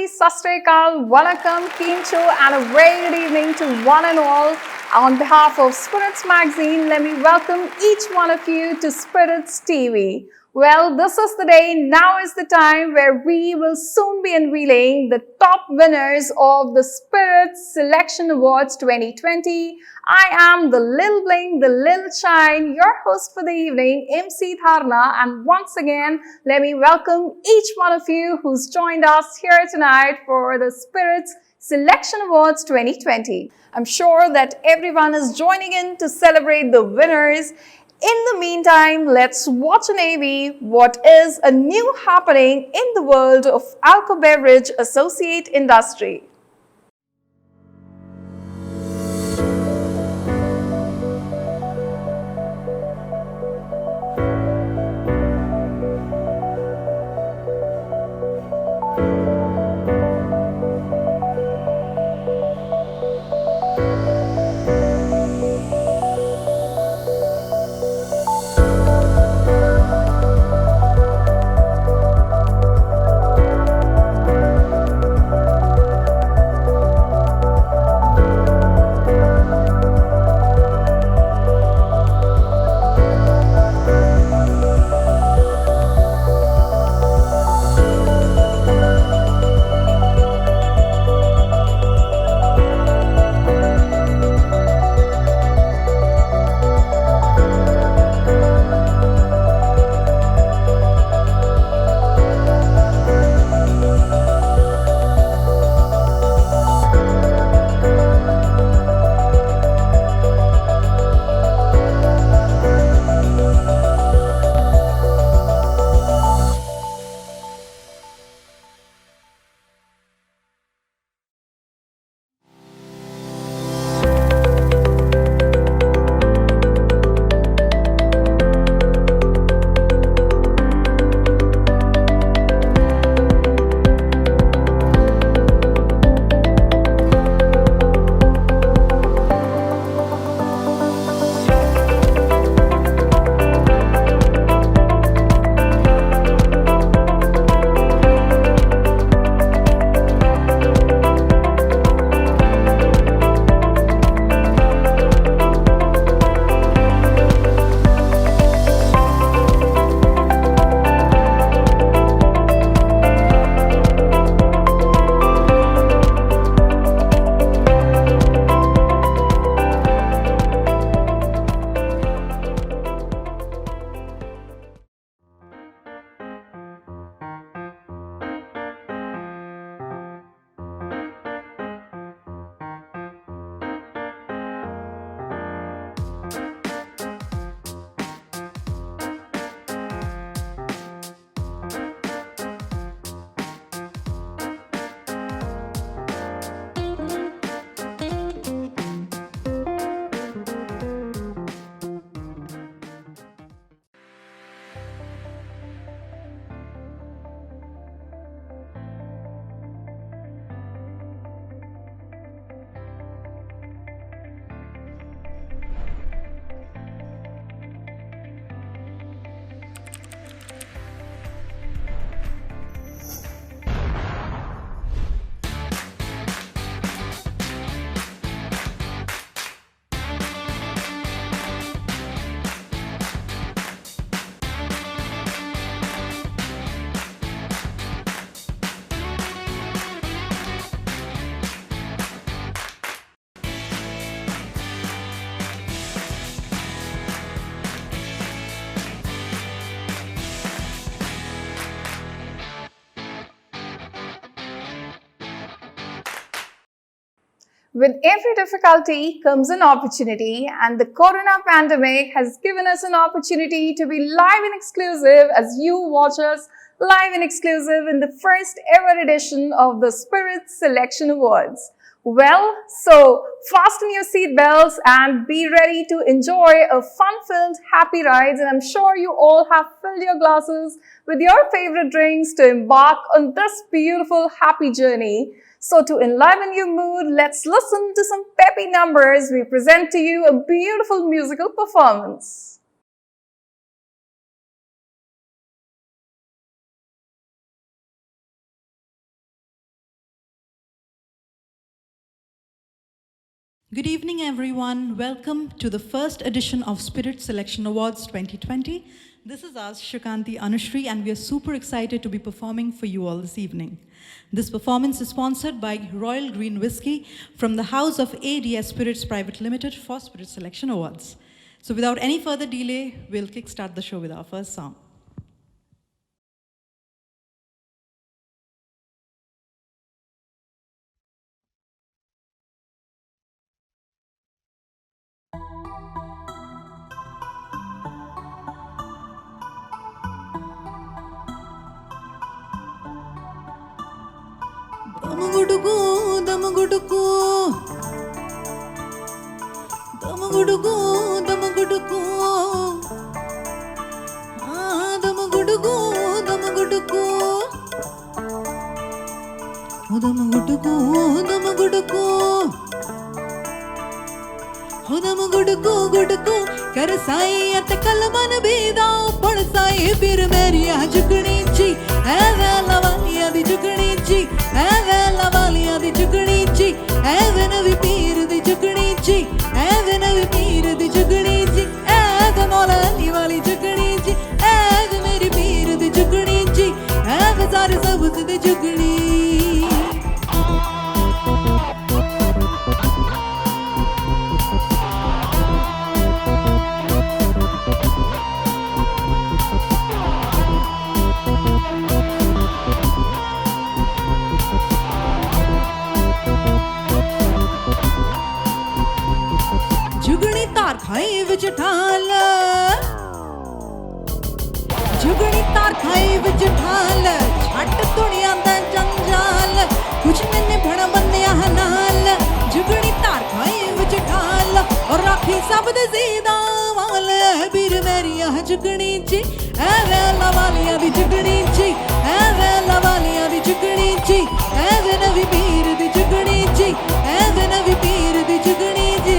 Sat Sri Akal, Vanakkam, Kincho, and a very good evening to one and all. On behalf of Spiritz magazine, let me welcome each one of you to Spiritz TV. Well, this is the day, now is the time where we will soon be unveiling the top winners of the Spiritz Selection Awards 2020. I am the Lil Bling, the Lil Shine, your host for the evening, MC Dharna, and once again, let me welcome each one of you who's joined us here tonight for the Spiritz Selection Awards 2020. I'm sure that everyone is joining in to celebrate the winners. In the meantime, let's watch an AV what is a new happening in the world of alcohol beverage associate industry. With every difficulty comes an opportunity, and the corona pandemic has given us an opportunity to be live and exclusive as you watch us live and exclusive in the first ever edition of the Spiritz Selection Awards. Well, so fasten your seatbelts and be ready to enjoy a fun-filled happy rides, and I'm sure you all have filled your glasses with your favorite drinks to embark on this beautiful happy journey. So to enliven your mood, let's listen to some peppy numbers. We present to you a beautiful musical performance. Good evening, everyone. Welcome to the first edition of Spiritz Selection Awards 2020. This is us, Shukanti Anushri, and we are super excited to be performing for you all this evening. This performance is sponsored by Royal Green Whiskey from the House of ADS Spirits Private Limited for Spiritz Selection Awards. So without any further delay, we'll kickstart the show with our first song. Damagudugu, damagudugu, damagudugu, damagudugu, damagudugu, damagudugu, damagudugu, damagudugu, damagudugu, gudugu, karasai at kalaman beda, padasai bir meriya juknichi, lavaliya di juknichi. Lavaliya di jugnichi, evena vipir di jugnichi, evena vipir di jugnichi, eva mola livali jugnichi, eva meri pir di jugnichi, eva sare sabut di jugni. जुगनी तार खाई विच ठाल जुगनी तार खाई विच ठाल छट दुनिया दा जंजाल कुछ मैंने भण बंदिया नाल जुगनी तार खाई विच ठाल और राखी सब दे जीदा वाल बीर मेरिया जुगनी ची एवे लवालिया दी जुगनी ची एवे लवालिया दी जुगनी ची एवे नवी पीर दी जुगनी ची एवे नवी पीर दी जुगनी ची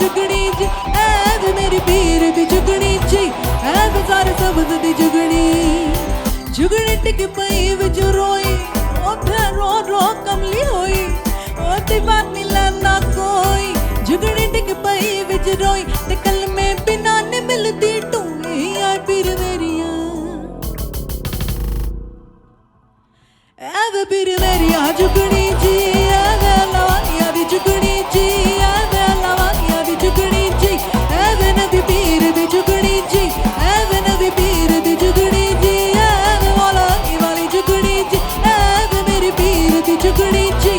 जुगनी एव मेरी पीर दी जुगनी एव सारे सबज दी जुगनी जुगनी टिक पई विच रोई ओथे रो रो कमली होई ओती बात मिला ना कोई जुगनी टिक पई विच रोई ते कल में बिना ने मिलती टूई आए पीर मेरिया एवे पीर मेरिया जुगनी जी एवे लवानिया दी जुगनी जी एवे लवानिया दी जुगनी जी एवे नबी पीर दी जुगनी जी एवे नबी पीर दी जुगनी जी एवे वाला वाली जुगनी जी एवे मेरी पीर दी जुगनी जी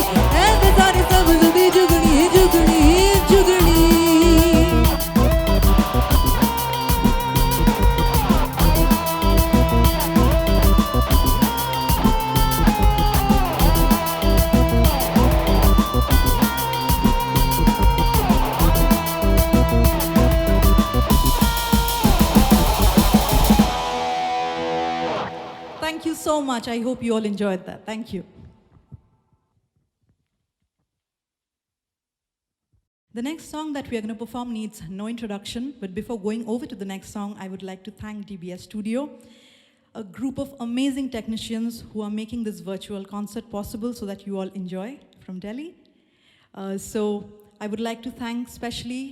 so much. I hope you all enjoyed that. Thank you. The next song that we are going to perform needs no introduction, but before going over to the next song, I would like to thank DBS Studio, a group of amazing technicians who are making this virtual concert possible so that you all enjoy from Delhi. So I would like to thank especially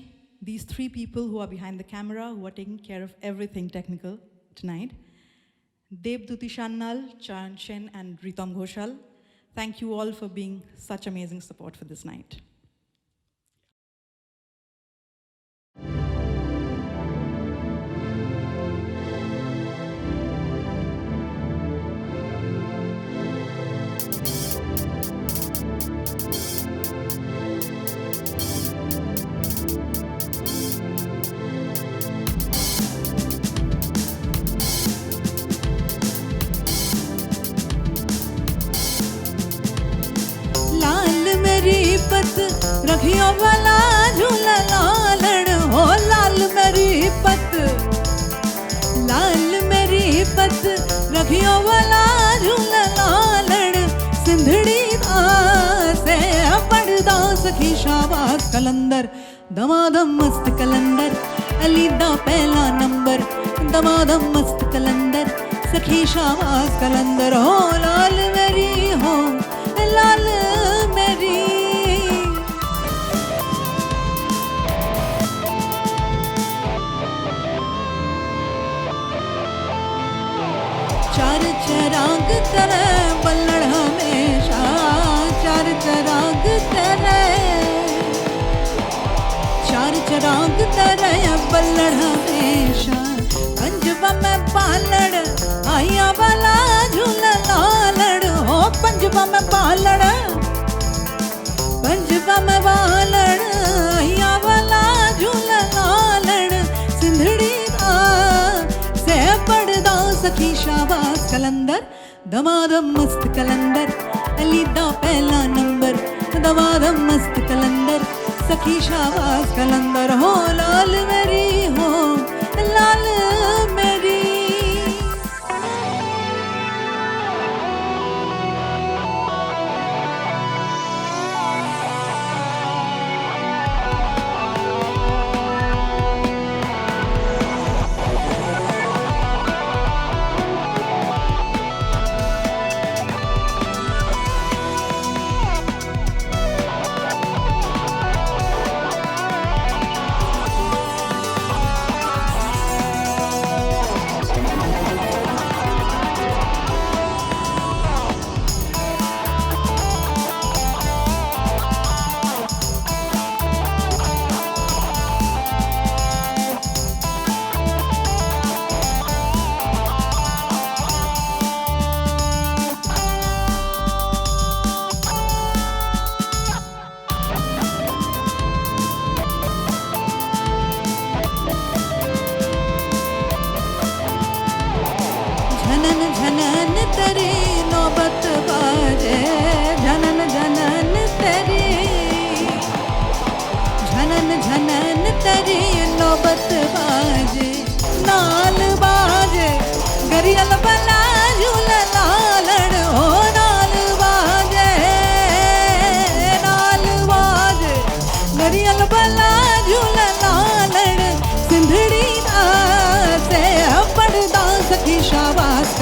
these three people who are behind the camera, who are taking care of everything technical tonight. Devduti Shannal, Charan Shen, and Ritam Ghoshal. Thank you all for being such amazing support for this night. रखियो भला झूला लालड़ हो लाल मेरी पत लाल मेरी पत रखियो भला झूला लालड़ सिंधड़ी से पड़दा सखी शाबाश कलंदर दमादम मस्त कलंदर अली दा पहला नंबर दमादम मस्त कलंदर सखी शाबाश कलंदर हो लाल मेरी हो लाल मेरी चार चराग तेरे बल्लड़ हमेशा चार चराग तेरे चार चराग तेरे बल्लड़ हमेशा पंजवा में पालड़ आया वाला झूला लालड़ हो पंजवा में पालड़ पंजवा में पालड़ आया वाला झूला लालड़ सिंधड़ी से पड़दा सखी शाबाश कलंदर दमादम मस्त कलंदर अली दा पहला नंबर दमादम मस्त कलंदर सखी शाबाश कलंदर हो लाल मेरी हो लाल मेरी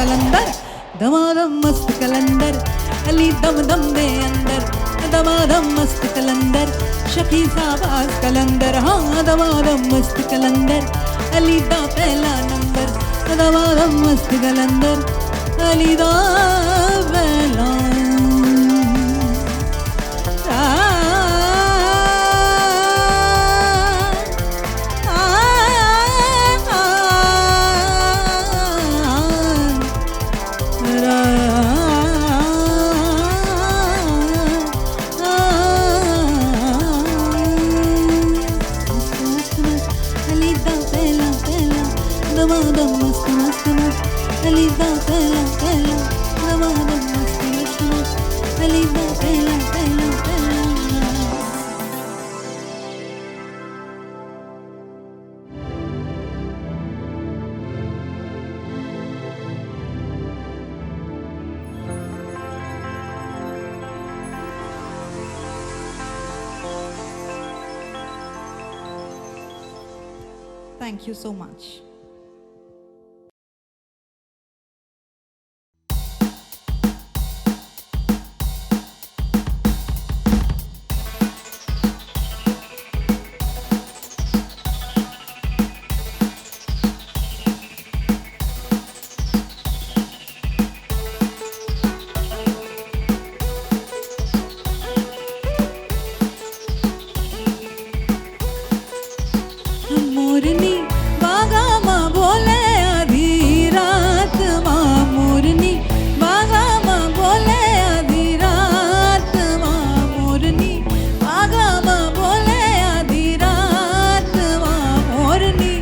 कलंदर दमादम मस्त कलंदर अली दम दम दे अंदर दमादम मस्त कलंदर शकी शाबाश कलंदर हाँ दमादम मस्त कलंदर अली दा पहला नंबर दमादम मस्त कलंदर अली दा पहला Thank you so much. मोरनी बागा माँ बोले आधी रात माँ मोरनी बागा माँ बोले आधी रात माँ मोरनी बागा माँ बोले आधी रात माँ मोरनी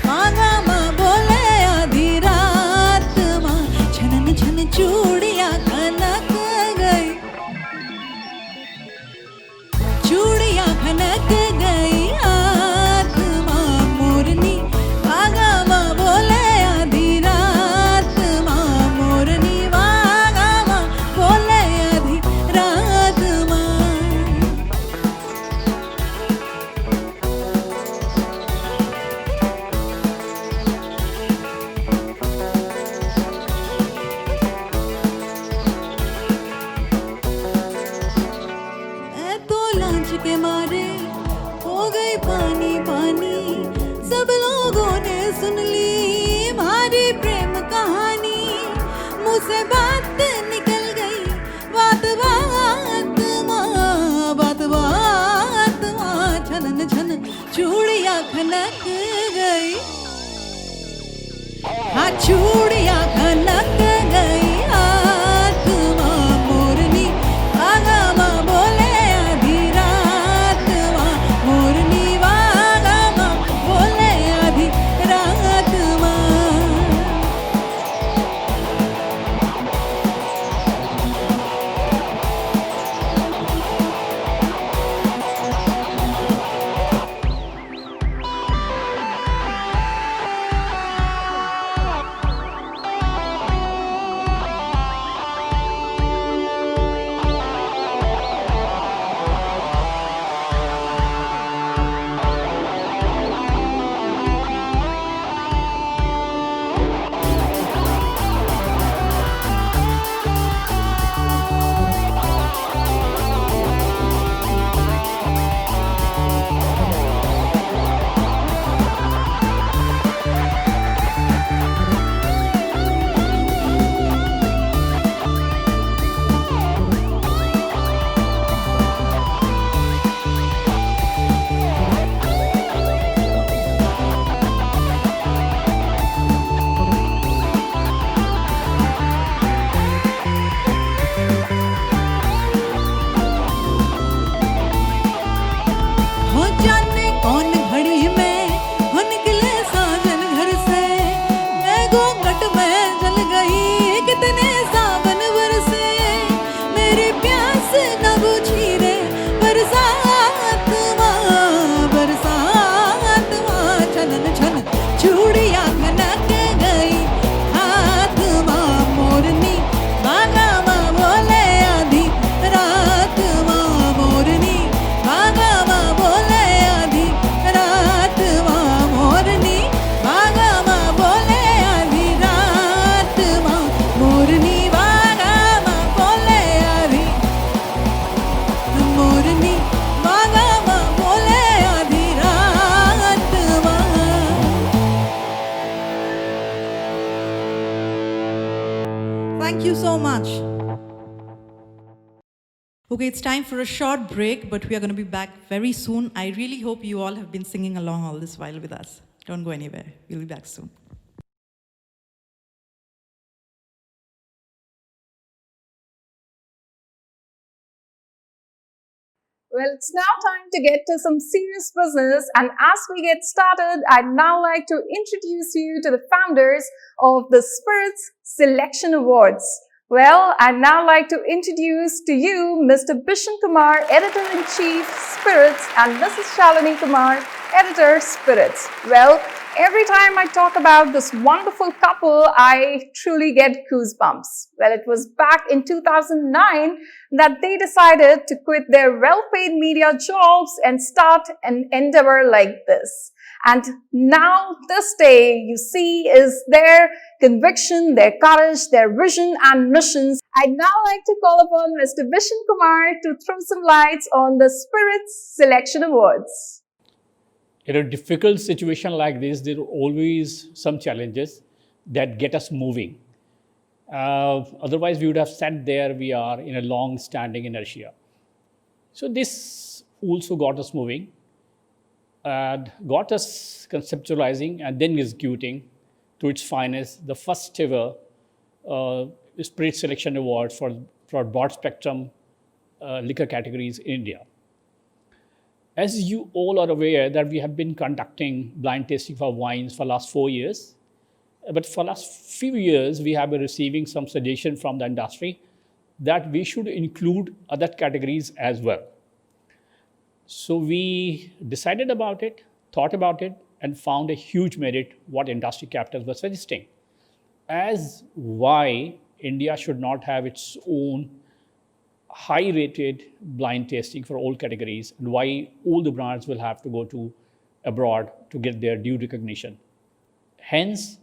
बागा माँ बोले आधी रात माँ छनन छन चूड़िया खनक गई चूड़िया खनक गई के मारे हो गई पानी पानी सब लोगों ने सुन ली हमारी प्रेम कहानी मुँह से बात निकल गई बात बात माँ बात बात माँ छनन छन चूड़िया खनक गई हाँ चूड़िया खनक गई हाथ माँ मोरनी बागा माँ बोले Thank you so much. Okay, it's time for a short break, but we are going to be back very soon. I really hope you all have been singing along all this while with us. Don't go anywhere. We'll be back soon. Well, it's now time to get to some serious business. And as we get started, I'd now like to introduce you to the founders of the Spiritz Selection Awards. Well, I'd now like to introduce to you Mr. Bishan Kumar, Editor-in-Chief, Spiritz, and Mrs. Shalini Kumar, Editor, Spiritz. Well, Every time I talk about this wonderful couple, I truly get goosebumps. Well, it was back in 2009 that they decided to quit their well-paid media jobs and start an endeavor like this. And now, this day, you see, is their conviction, their courage, their vision and missions. I'd now like to call upon Mr. Vishen Kumar to throw some lights on the Spiritz Selection Awards. In a difficult situation like this, there are always some challenges that get us moving. Otherwise, we would have sat there we are in a long-standing inertia. So this also got us moving, and got us conceptualizing and then executing to its finest the first ever Spirit Selection Award for broad spectrum liquor categories in India. As you all are aware that we have been conducting blind tasting for wines for last 4 years, but for last few years, we have been receiving some suggestion from the industry that we should include other categories as well. So we decided about it, thought about it, and found a huge merit what industry captains were suggesting. As why India should not have its own high-rated blind tasting for all categories, and why all the brands will have to go to abroad to get their due recognition. Hence,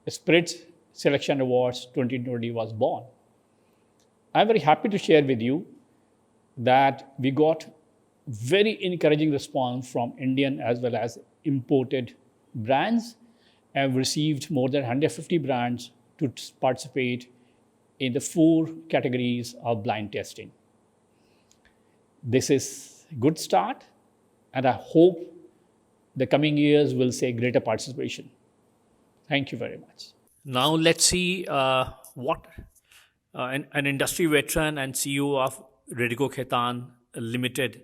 Spiritz Selection Awards 2020 was born. I'm very happy to share with you that we got very encouraging response from Indian as well as imported brands, and received more than 150 brands to participate in the 4 categories of blind testing. This is a good start, and I hope the coming years will see greater participation. Thank you very much. Now let's see what an industry veteran and CEO of Redico Khaitan Limited,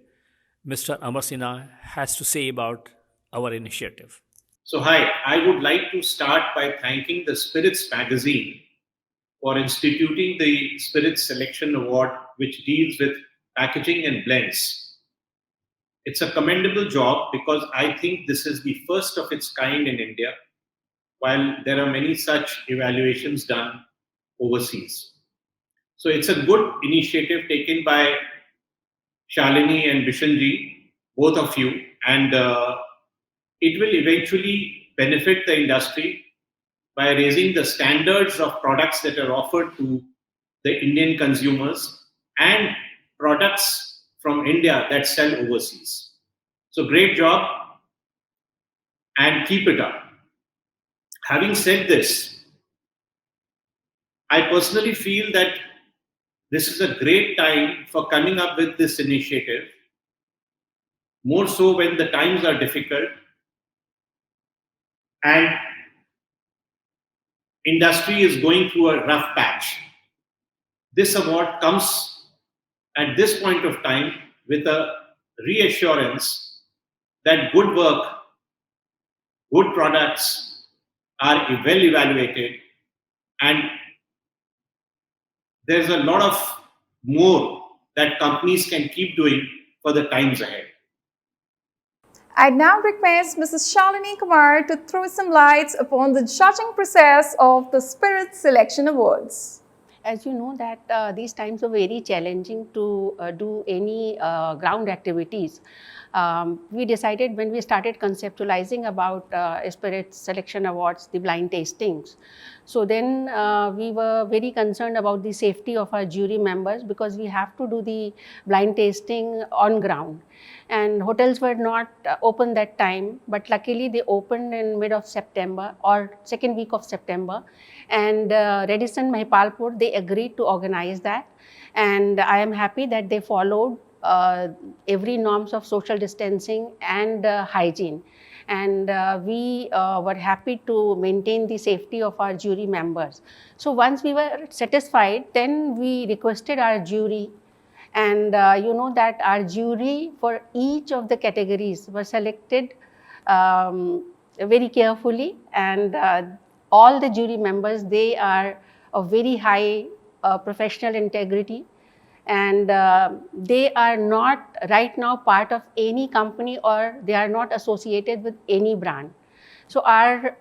Mr. Amar Sinha, has to say about our initiative. So hi, I would like to start by thanking the Spiritz magazine for instituting the Spiritz Selection Award, which deals with packaging and blends. It's a commendable job because I think this is the first of its kind in India, while there are many such evaluations done overseas. So it's a good initiative taken by Shalini and Vishenji, both of you, and it will eventually benefit the industry by raising the standards of products that are offered to the Indian consumers and products from India that sell overseas. So great job and keep it up. Having said this, I personally feel that this is a great time for coming up with this initiative, more so when the times are difficult and industry is going through a rough patch. This award comes at this point of time with a reassurance that good work, good products are well evaluated, and there's a lot of more that companies can keep doing for the times ahead. I now request Mrs. Shalini Kumar to throw some lights upon the judging process of the Spiritz Selection Awards. As you know that these times are very challenging to do any ground activities. We decided when we started conceptualizing about Spiritz Selection Awards, the blind tastings. So then we were very concerned about the safety of our jury members, because we have to do the blind tasting on ground. And hotels were not open that time, but luckily they opened in mid of September or second week of September. And Radisson Mahipalpur, they agreed to organize that. And I am happy that they followed every norms of social distancing and hygiene. And we were happy to maintain the safety of our jury members. So once we were satisfied, then we requested our jury. And you know that our jury for each of the categories were selected very carefully, and all the jury members, they are of very high professional integrity, and they are not right now part of any company, or they are not associated with any brand. So our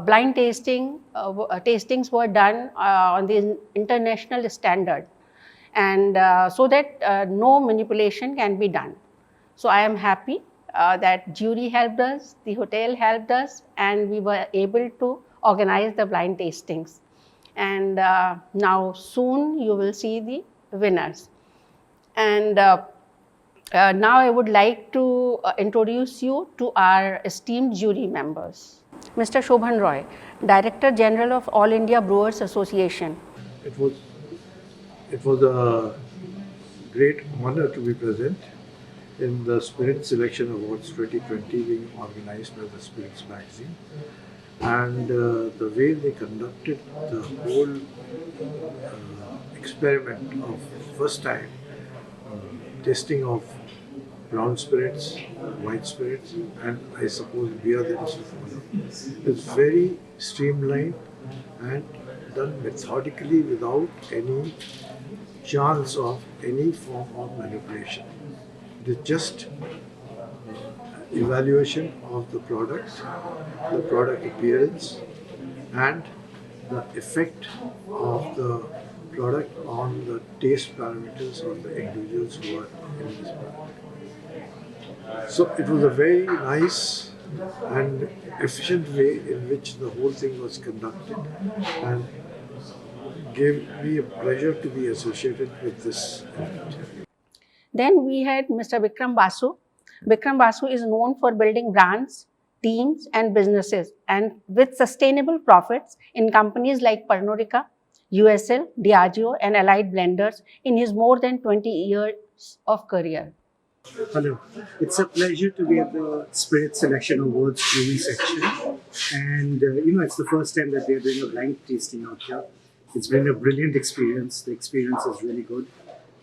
blind tastings were done on the international standard, and so that no manipulation can be done. So I am happy that jury helped us, the hotel helped us, and we were able to organize the blind tastings. And now soon you will see the winners. And now I would like to introduce you to our esteemed jury members. Mr. Shobhan Roy, Director General of All India Brewers Association. It was a great honor to be present in the Spirit Selection Awards 2020 being organized by the Spiritz magazine, and the way they conducted the whole experiment of first time testing of brown spirits, white spirits, and I suppose beer that is to follow. It's very streamlined and done methodically without any chance of any form of manipulation. It is just evaluation of the product appearance, and the effect of the product on the taste parameters of the individuals who are in this product. So it was a very nice and efficient way in which the whole thing was conducted, and gave me a pleasure to be associated with this event. Then we had Mr. Vikram Basu. Vikram Basu is known for building brands, teams, and businesses, and with sustainable profits in companies like Pernod USL, Diageo, and Allied Blenders in his more than 20 years of career. Hello, it's a pleasure to be at the Spirit Selection Awards brewing section, and it's the first time that we are doing a blind tasting out here. It's been a brilliant experience. The experience is really good,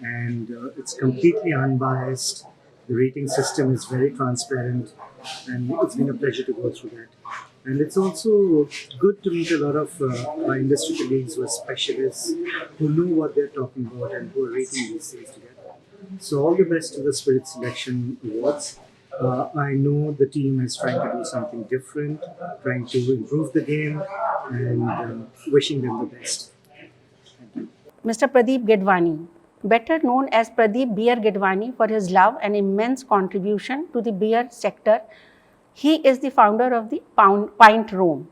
and it's completely unbiased. The rating system is very transparent, and it's been a pleasure to go through that. And it's also good to meet a lot of our industry colleagues who are specialists, who know what they're talking about and who are rating these things together. So all the best to the Spirit Selection Awards. I know the team is trying to do something different, trying to improve the game, and wishing them the best. Mr. Pradeep Gedwani, better known as Pradeep Beer Gedwani for his love and immense contribution to the beer sector. He is the founder of the Pint Room.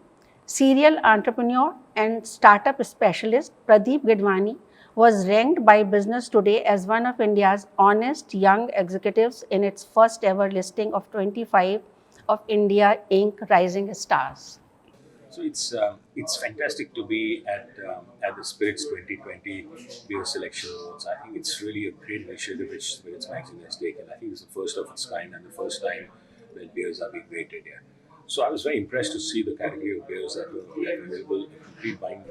Serial entrepreneur and startup specialist Pradeep Gedwani was ranked by Business Today as one of India's honest young executives in its first ever listing of 25 of India Inc. Rising Stars. So it's fantastic to be at the Spiritz 2020 Beer Selection Awards. I think it's really a great initiative which Spiritz magazine has taken. I think it's the first of its kind and the first time that beers are being rated here. So I was very impressed to see the category of beers that were available, a complete blind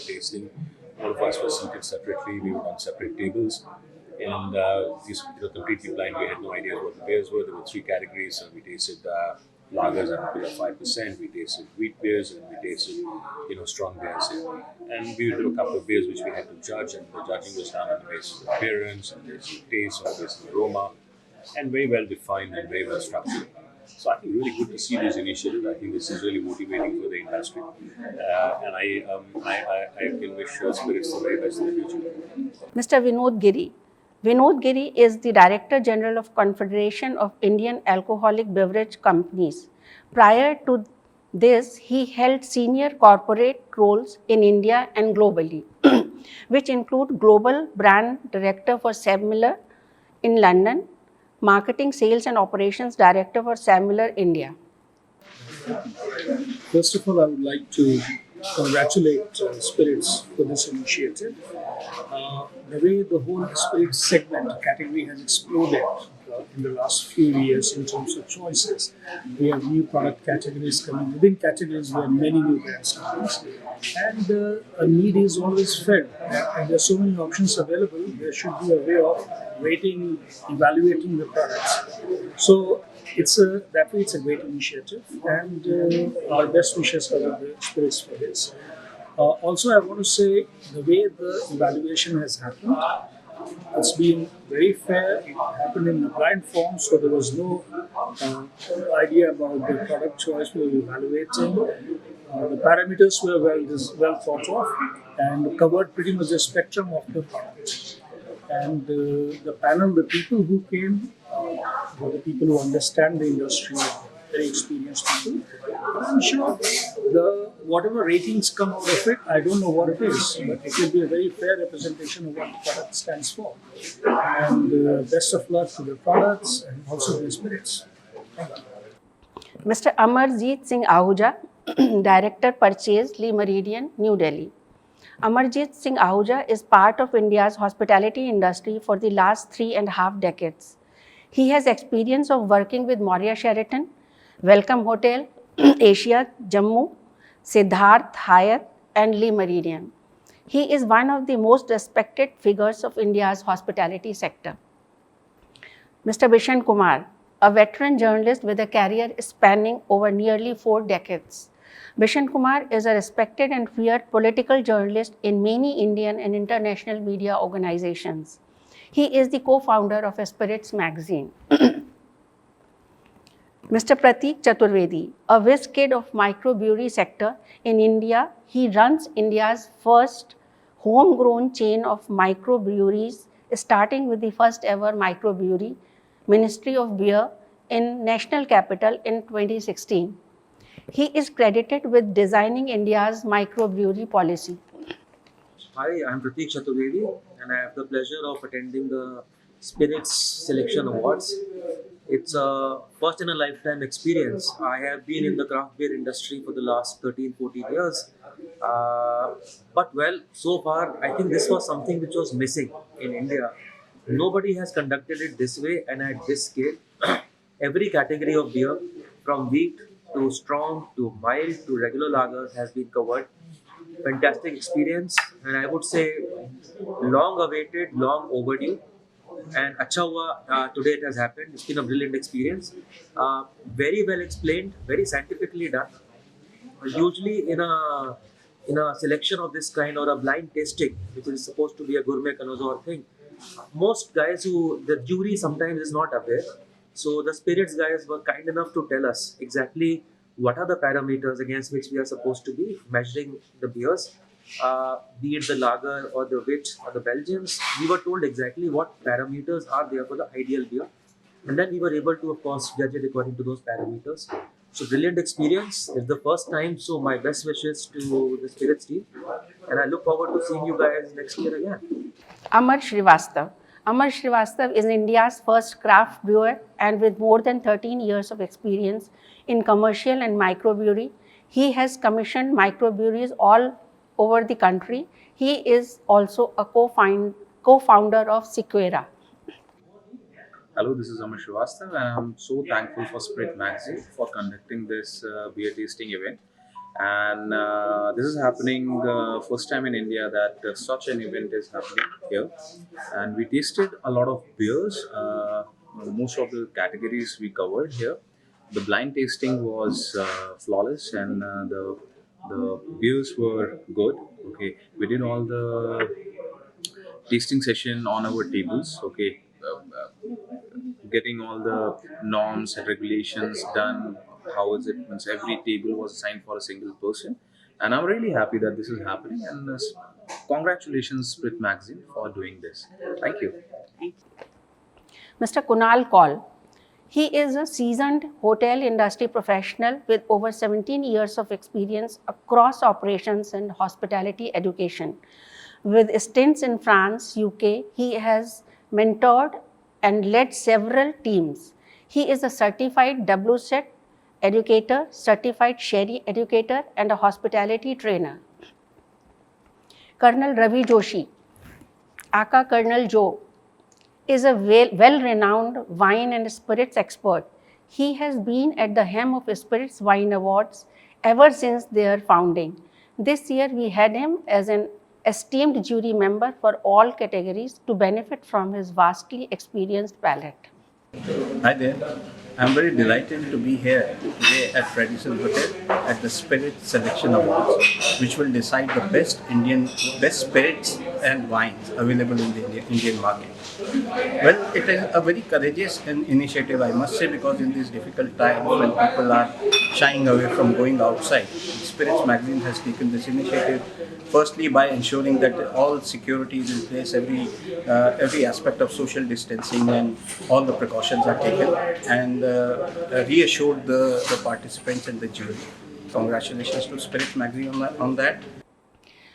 tasting. All of us were seated separately. We were on separate tables, and these were completely blind. We had no idea what the beers were. There were three categories. So we tasted lagers at below 5%. We tasted wheat beers, and we tasted strong beers. And we did a couple of beers which we had to judge, and the judging was done on the basis of appearance, on the basis of taste, on the basis of aroma, and very well defined and very well structured. So I think really good to see this initiative. I think this is really motivating for the industry, and I can wish Spiritz the very best in the future. Mr. Vinod Giri. Vinod Giri is the Director General of Confederation of Indian Alcoholic Beverage Companies. Prior to this, he held senior corporate roles in India and globally, which include Global Brand Director for Sam Miller in London, Marketing, Sales and Operations Director for Sam Miller India. First of all, I would like to congratulate Spiritz for this initiative. The way the whole Spiritz segment category has exploded in the last few years in terms of choices. We have new product categories coming. Within categories, we have many new brands coming. And a need is always felt. And there are so many options available, there should be a way of rating, evaluating the products. So that way it's a great initiative, and our best wishes for the Spiritz for this. Also, I want to say the way the evaluation has happened, It's been very fair. It happened in a blind form, so there was no idea about the product choice we were evaluating. The parameters were well thought of and covered pretty much the spectrum of the product. And the panel, the people who came, were the people who understand the industry, very experienced people. I'm sure whatever ratings come out of it, I don't know what it is, but it will be a very fair representation of what the product stands for. And best of luck to the products and also the spirits. Thank you. Mr. Amarjeet Singh Ahuja, Director Purchase, Lee Meridian, New Delhi. Amarjeet Singh Ahuja is part of India's hospitality industry for the last 3.5 decades. He has experience of working with Maurya Sheraton, Welcome Hotel, Asia Jammu, Siddharth Hyatt, and Lee Meridian. He is one of the most respected figures of India's hospitality sector. Mr. Bishan Kumar, a veteran journalist with a career spanning over nearly 4 decades. Bishan Kumar is a respected and feared political journalist in many Indian and international media organizations. He is the co-founder of Spiritz magazine. Mr. Prateek Chaturvedi, a whiz kid of microbrewery sector in India, he runs India's first homegrown chain of microbreweries, starting with the first ever microbrewery, Ministry of Beer, in national capital in 2016. He is credited with designing India's microbrewery policy. Hi, I'm Prateek Chaturvedi and I have the pleasure of attending the Spiritz Selection Awards. It's a first in a lifetime experience. I have been in the craft beer industry for the last 13-14 years. But well, so far, I think this was something which was missing in India. Nobody has conducted it this way and at this scale. Every category of beer, from wheat to strong to mild to regular lager, has been covered. Fantastic experience, and I would say long awaited, long overdue. And acha hua, today it has happened. It's been a brilliant experience. Very well explained, very scientifically done. Usually in a selection of this kind or a blind tasting, which is supposed to be a gourmet connoisseur thing, most guys the jury sometimes is not aware. So the Spiritz guys were kind enough to tell us exactly what are the parameters against which we are supposed to be measuring the beers, be it the lager or the wit or the Belgians. We were told exactly what parameters are there for the ideal beer. And then we were able to, of course, judge it according to those parameters. So brilliant experience. It's the first time, so my best wishes to the Spiritz team. And I look forward to seeing you guys next year again. Amar Srivastav. Amar Srivastav is India's first craft brewer and with more than 13 years of experience in commercial and microbrewery. He has commissioned microbreweries all over the country. He is also a co-founder of Sequera. Hello, this is Amar Srivastav and I'm so thankful for Spiritz magazine for conducting this beer tasting event. And this is happening first time in India that such an event is happening here. And we tasted a lot of beers, most of the categories we covered here. The blind tasting was flawless and the beers were good. Okay, we did all the tasting session on our tables. Okay, getting all the norms and regulations done. How is it? Means every table was assigned for a single person, and I'm really happy that this is happening. And congratulations, Spiritz magazine, for doing this. Thank you. Mr. Kunal Kaul. He is a seasoned hotel industry professional with over 17 years of experience across operations and hospitality education. With stints in France, UK, he has mentored and led several teams. He is a certified WSET educator, certified sherry educator, and a hospitality trainer. Colonel Ravi Joshi, aka Colonel Joe, is a well-renowned wine and spirits expert. He has been at the helm of Spiritz Wine Awards ever since their founding. This year, we had him as an esteemed jury member for all categories to benefit from his vastly experienced palate. Hi there. I'm very delighted to be here today at Radisson Hotel at the Spiritz Selection Awards, which will decide the best spirits and wines available in the Indian market. Well, it is a very courageous initiative, I must say, because in these difficult times when people are shying away from going outside, Spiritz magazine has taken this initiative. Firstly, by ensuring that all security is in place, every aspect of social distancing and all the precautions are taken, and reassured the participants and the jury. Congratulations to Spiritz magazine on that.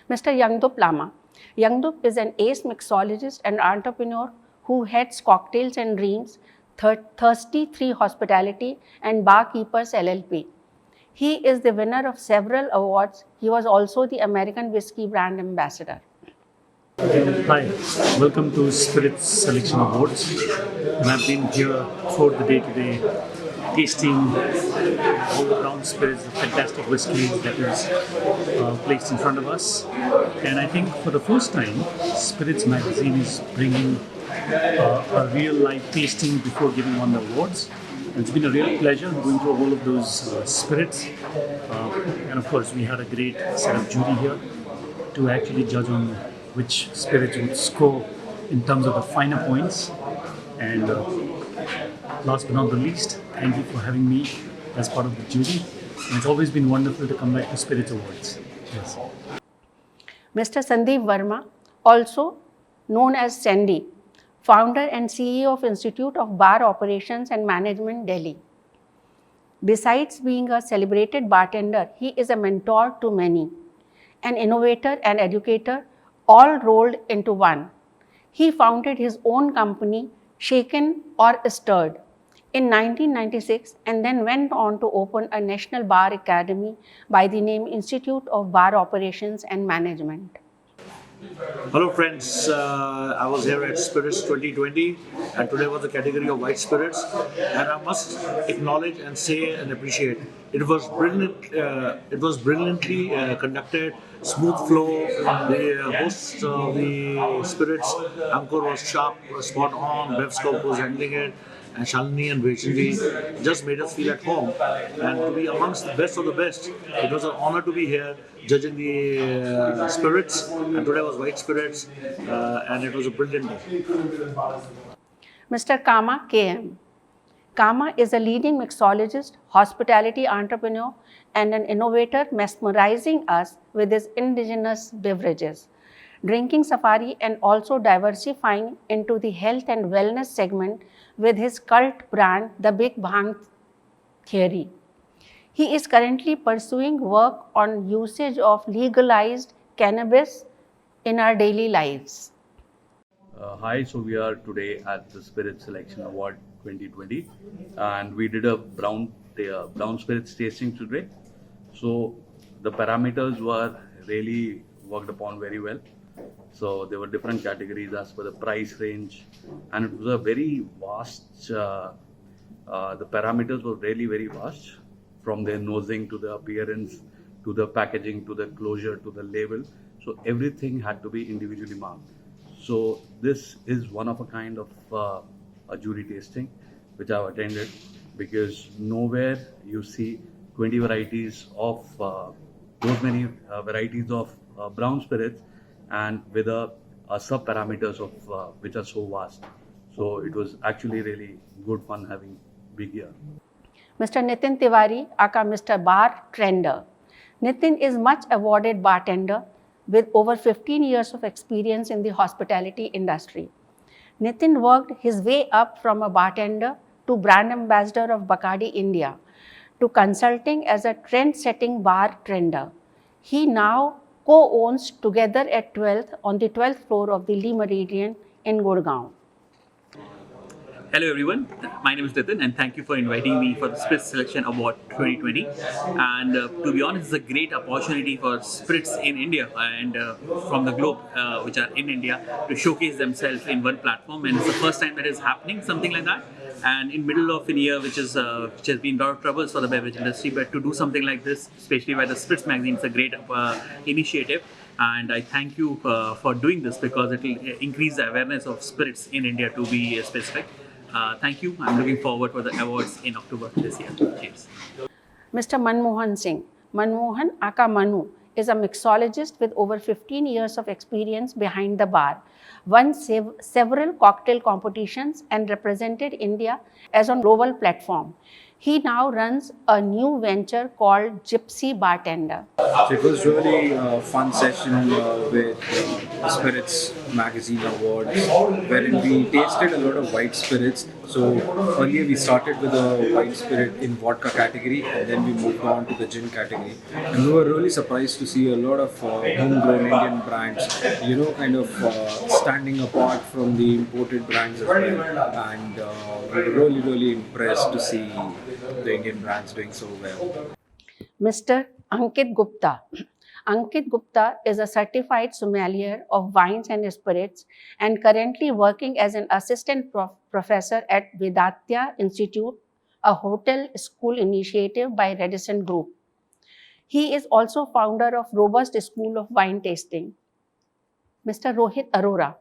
Mr. Yangdup Lama. Yangdup is an ace mixologist and entrepreneur who heads Cocktails and Dreams, Thirsty 3 Hospitality and Barkeepers LLP. He is the winner of several awards. He was also the American Whiskey Brand Ambassador. Hi, welcome to Spiritz Selection Awards. And I've been here throughout the day today, tasting all the brown spirits, the fantastic whiskies that is placed in front of us. And I think for the first time, Spiritz magazine is bringing a real live tasting before giving on the awards. And it's been a real pleasure going through all of those spirits. And of course, we had a great set of jury here to actually judge on which spirits would score in terms of the finer points. And last but not the least, thank you for having me as part of the jury. And it's always been wonderful to come back to Spiritz Awards. Yes. Mr. Sandeep Verma, also known as Sandy, founder and CEO of Institute of Bar Operations and Management, Delhi. Besides being a celebrated bartender, he is a mentor to many, an innovator and educator, all rolled into one. He founded his own company, Shaken or Stirred, in 1996 and then went on to open a national bar academy by the name Institute of Bar Operations and Management. Hello friends, I was here at Spiritz 2020 and today was the category of white spirits, and I must acknowledge and say and appreciate it was brilliant. It was brilliantly conducted, smooth flow. The host of the spirits, Ankur, was sharp, spot on. Bevscope was handling it, and Shalini and Vaishnavi just made us feel at home. And to be amongst the best of the best, it was an honor to be here judging the spirits. And today was white spirits, and it was a brilliant day. Mr. Kama KM. Kama is a leading mixologist, hospitality entrepreneur, and an innovator mesmerizing us with his indigenous beverages, drinking safari, and also diversifying into the health and wellness segment with his cult brand, The Big Bang Theory. He is currently pursuing work on usage of legalized cannabis in our daily lives. Hi, so we are today at the Spirit Selection Award 2020, and we did a brown spirits tasting today. So the parameters were really worked upon very well. So there were different categories as per the price range, and it was a very vast. The parameters were really very vast, from their nosing to the appearance, to the packaging, to the closure, to the label. So everything had to be individually marked. So this is one of a kind of a jury tasting which I've attended, because nowhere you see 20 varieties of those many varieties of brown spirits, and with a sub parameters of which are so vast. So it was actually really good fun having big here. Mr. Nitin Tiwari, aka Mr. Bar Trender. Nitin is much awarded bartender with over 15 years of experience in the hospitality industry. Nitin worked his way up from a bartender to brand ambassador of Bacardi India to consulting as a trend-setting bar trender. He now co-owns Together at 12th on the 12th floor of the Le Meridian in Gurgaon. Hello everyone, my name is Nitin and thank you for inviting me for the Spiritz Selection Award 2020. And to be honest, it's a great opportunity for spirits in India and from the globe, which are in India, to showcase themselves in one platform. And it's the first time that is happening, something like that. And in middle of a year which has been a lot of troubles for the beverage industry, but to do something like this, especially by the Spiritz magazine, it's a great initiative. And I thank you for doing this, because it will increase the awareness of spirits in India, to be specific. Thank you. I'm looking forward for the awards in October this year. Cheers. Mr. Manmohan Singh. Manmohan, aka Manu, is a mixologist with over 15 years of experience behind the bar, won several cocktail competitions and represented India as on global platform. He now runs a new venture called Gypsy Bartender. So it was really a fun session with the Spirits Magazine Awards, wherein we tasted a lot of white spirits. So earlier we started with a white spirit in vodka category, and then we moved on to the gin category. And we were really surprised to see a lot of homegrown Indian brands, kind of standing apart from the imported brands as well. And we were really, really impressed to see the Indian brands doing so well. Mr. Ankit Gupta. Ankit Gupta is a certified sommelier of wines and spirits and currently working as an assistant professor at Vedatya Institute, a hotel school initiative by Radisson Group. He is also founder of Robust School of Wine Tasting. Mr. Rohit Arora,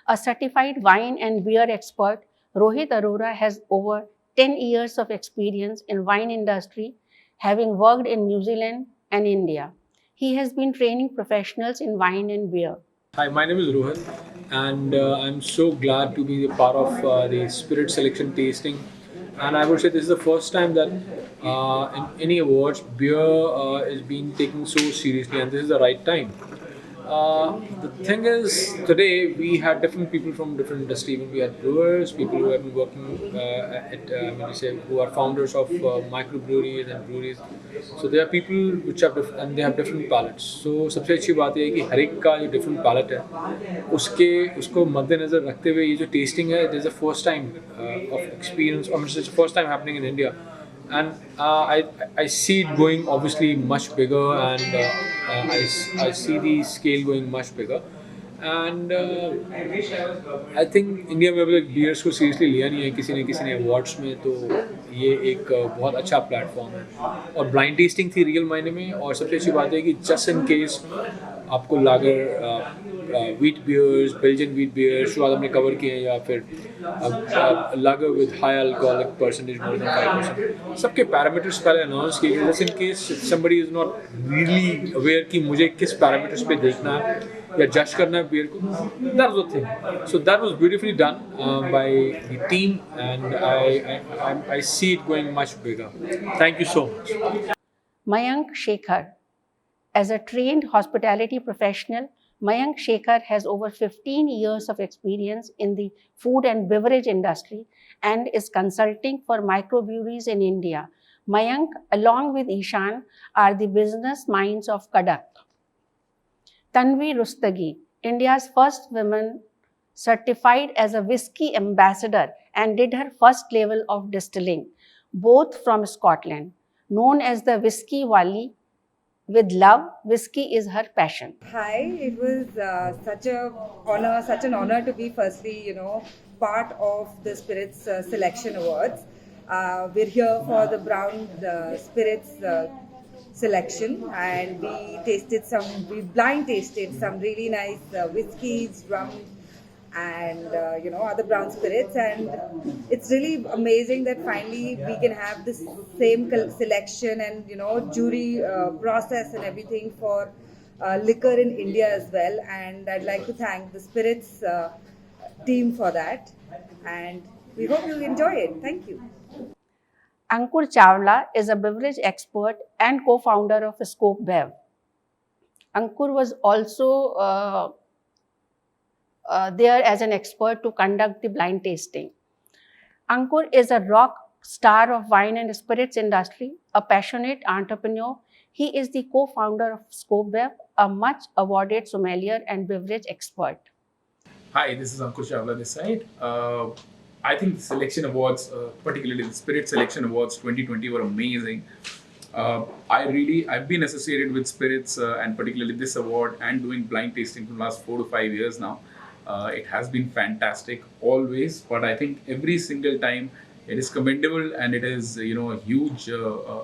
a certified wine and beer expert, Rohit Arora has over 10 years of experience in wine industry, having worked in New Zealand and India. He has been training professionals in wine and beer. Hi, my name is Rohit, and I'm so glad to be a part of the Spirit Selection Tasting. And I would say this is the first time that in any awards, beer is being taken so seriously, and this is the right time. The thing is, today we had different people from different industry. Even we had brewers, people who have been working who are founders of microbreweries and breweries. So there are people which have and they have different palates. So सबसे अच्छी बात ये है कि हर एक का जो different palate है, उसको मद्देनजर रखते हुए ये जो tasting है, this is the first time of experience, or it's the first time happening in India. And I see it going obviously much bigger, and I see the scale going much bigger. And I think India में अभी beers को seriously लिया नहीं है किसी ने awards में, तो ये एक बहुत अच्छा platform है. और blind tasting थी real मायने में, और सबसे अच्छी बात है कि just in case आपको lager wheat beers, Belgian wheat beers, जो आज हमने cover किए हैं, या फिर lager with high alcoholic percentage more than 5%. सबके parameters पहले announce किए गए, just in case somebody is not really aware कि मुझे किस parameters पे देखना है या judge करना है beer को. That was the thing. So that was beautifully done by the team, and I see it going much bigger. Thank you so much. Mayank Shekhar. As a trained hospitality professional, Mayank Shekhar has over 15 years of experience in the food and beverage industry and is consulting for microbreweries in India. Mayank, along with Ishan, are the business minds of Kadak. Tanvi Rustagi, India's first woman certified as a whiskey ambassador and did her first level of distilling, both from Scotland. Known as the Whiskey Wali, with love, whiskey is her passion. Hi, it was such an honor to be firstly, part of the Spiritz Selection Awards. We're here for the brown spirits selection, and we blind tasted some really nice whiskeys, rum, and other brown spirits, and it's really amazing that finally we can have this same selection and jury process and everything for liquor in India as well. And I'd like to thank the Spirits team for that, and we hope you enjoy it. Thank you. Ankur Chawla is a beverage expert and co-founder of Scope Bev. Ankur was also there as an expert to conduct the blind tasting. Ankur is a rock star of wine and spirits industry, a passionate entrepreneur. He is the co-founder of Scope Bev, a much awarded sommelier and beverage expert. Hi, this is Ankur Chawla this side. I think the selection awards, particularly the Spirit Selection Awards 2020, were amazing. I've been associated with spirits and particularly this award and doing blind tasting for the last 4 to 5 years now. It has been fantastic always, but I think every single time it is commendable, and it is a huge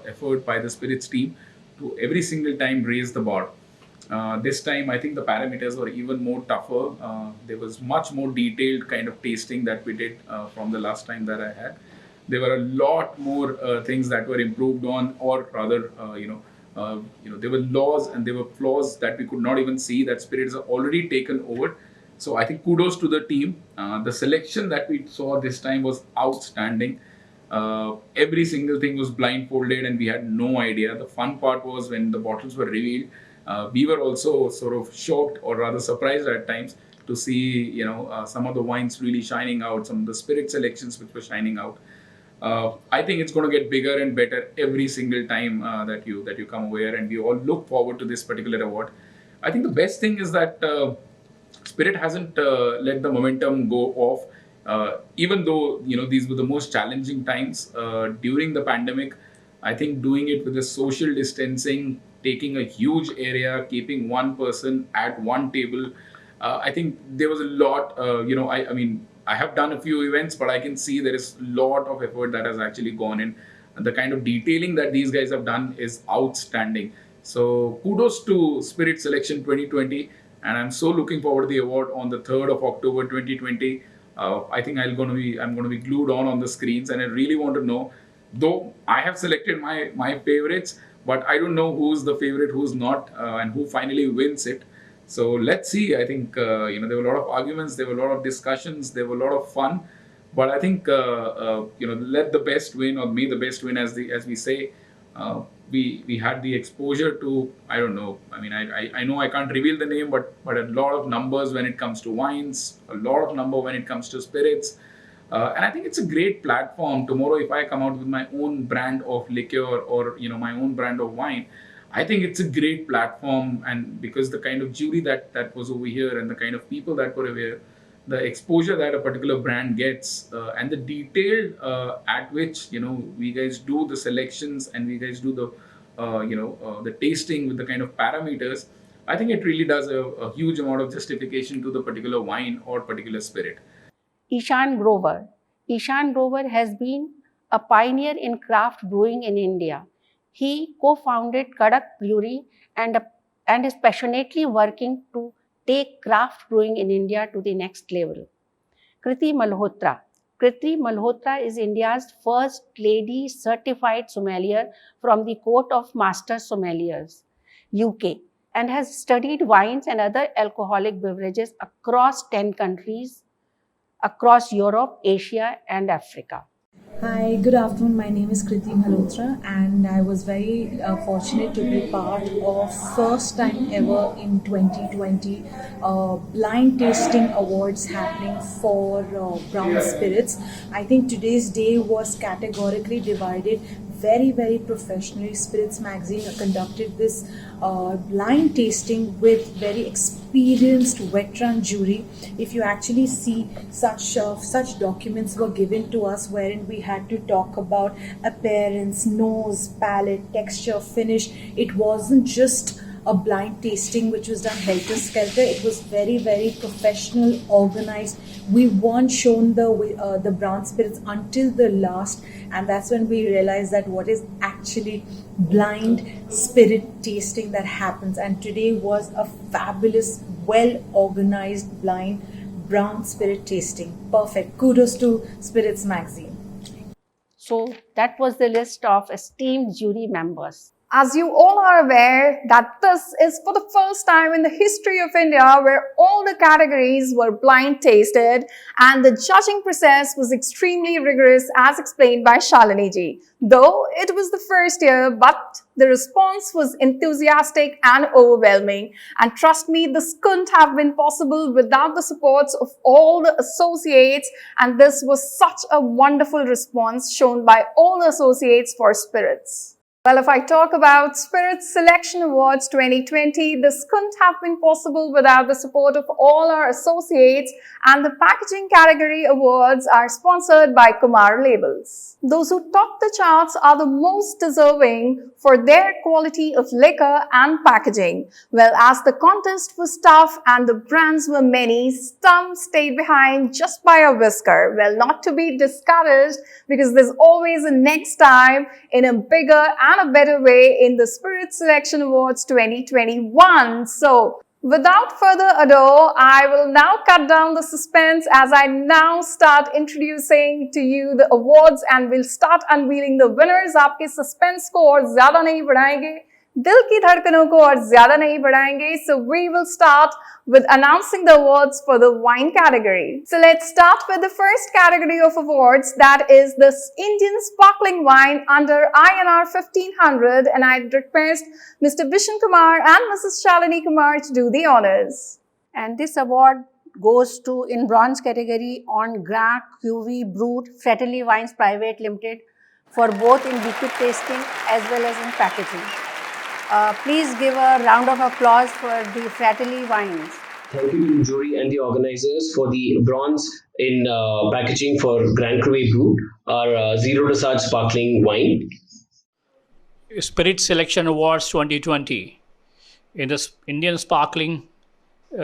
effort by the Spirits team to every single time raise the bar. This time I think the parameters were even more tougher. There was much more detailed kind of tasting that we did from the last time that I had. There were a lot more things that were improved on, or rather There were laws and there were flaws that we could not even see that Spiritz has already taken over. So I think kudos to the team. The selection that we saw this time was outstanding. Every single thing was blindfolded and we had no idea. The fun part was when the bottles were revealed. We were also sort of shocked or rather surprised at times to see, some of the wines really shining out, some of the spirit selections which were shining out. I think it's going to get bigger and better every single time that you come over, and we all look forward to this particular award. I think the best thing is that Spirit hasn't let the momentum go off. Even though these were the most challenging times during the pandemic, I think doing it with the social distancing, taking a huge area, keeping one person at one table, I think there was a lot. I mean, I have done a few events, but I can see there is a lot of effort that has actually gone in. And the kind of detailing that these guys have done is outstanding. So kudos to Spirit Selection 2020, and I'm so looking forward to the award on the 3rd of October 2020. I think I'm going to be glued on the screens, and I really want to know. Though I have selected my favorites, but I don't know who's the favorite, who's not, and who finally wins it. So let's see. I think there were a lot of arguments, there were a lot of discussions, there were a lot of fun. But I think let the best win, or may the best win, as we say. We had the exposure to, I don't know. I mean, I know I can't reveal the name, but a lot of numbers when it comes to wines, a lot of number when it comes to spirits. And I think it's a great platform. Tomorrow, if I come out with my own brand of liquor or my own brand of wine, I think it's a great platform. And because the kind of jury that was over here and the kind of people that were over here, the exposure that a particular brand gets, and the detail at which we guys do the selections and we guys do the tasting with the kind of parameters, I think it really does a huge amount of justification to the particular wine or particular spirit. Ishan Grover. Ishan Grover has been a pioneer in craft brewing in India. He co-founded Kadak Brewery and is passionately working to take craft brewing in India to the next level. Kriti Malhotra. Kriti Malhotra is India's first lady certified sommelier from the Court of Master Sommeliers, UK, and has studied wines and other alcoholic beverages across 10 countries across Europe, Asia, and Africa. Hi, good afternoon. My name is Kriti Malhotra, and I was very fortunate to be part of first time ever in 2020 blind tasting awards happening for brown spirits. I think today's day was categorically divided. Very professionally. Spiritz magazine conducted this blind tasting with very experienced veteran jury. If you actually see, such documents were given to us wherein we had to talk about appearance, nose, palate, texture, finish. It wasn't just a blind tasting which was done helter-skelter. It was very professional, organized. We weren't shown the brown spirits until the last, and that's when we realized that what is actually blind spirit tasting that happens. And today was a fabulous, well-organized blind brown spirit tasting. Perfect. Kudos to Spiritz magazine. So that was the list of esteemed jury members. As you all are aware that this is for the first time in the history of India where all the categories were blind tasted, and the judging process was extremely rigorous as explained by Shalini ji. Though it was the first year, but the response was enthusiastic and overwhelming. And trust me, this couldn't have been possible without the supports of all the associates, and this was such a wonderful response shown by all the associates for Spiritz. Well, if I talk about Spiritz Selection Awards 2020, this couldn't have been possible without the support of all our associates, and the packaging category awards are sponsored by Kumar Labels. Those who top the charts are the most deserving for their quality of liquor and packaging. Well, as the contest was tough and the brands were many, some stayed behind just by a whisker. Well, not to be discouraged, because there's always a next time in a bigger and a better way in the Spiritz Selection Awards 2021. So, without further ado, I will now cut down the suspense as I now start introducing to you the awards, and we'll start unveiling the winners. आपके suspense को और ज़्यादा नहीं बढ़ाएंगे. दिल की धड़कनों को और ज्यादा नहीं बढ़ाएंगे, so we will start with announcing the awards for the wine category. So let's start with the first category of awards, that is the Indian sparkling wine under INR 1500, and I'd request Mr. Bishan Kumar and Mrs. Shalini Kumar to do the honors. And this award goes to, in bronze category, on Grand Cuvée Brut Fratelli Wines Private Limited for both in liquid tasting as well as in packaging. Please give a round of applause for the Fratelli Wines. Thank you to the jury and the organizers for the bronze in packaging for Grand Cru Brut, our zero dosage sparkling wine. Spirit Selection Awards 2020. In the Indian Sparkling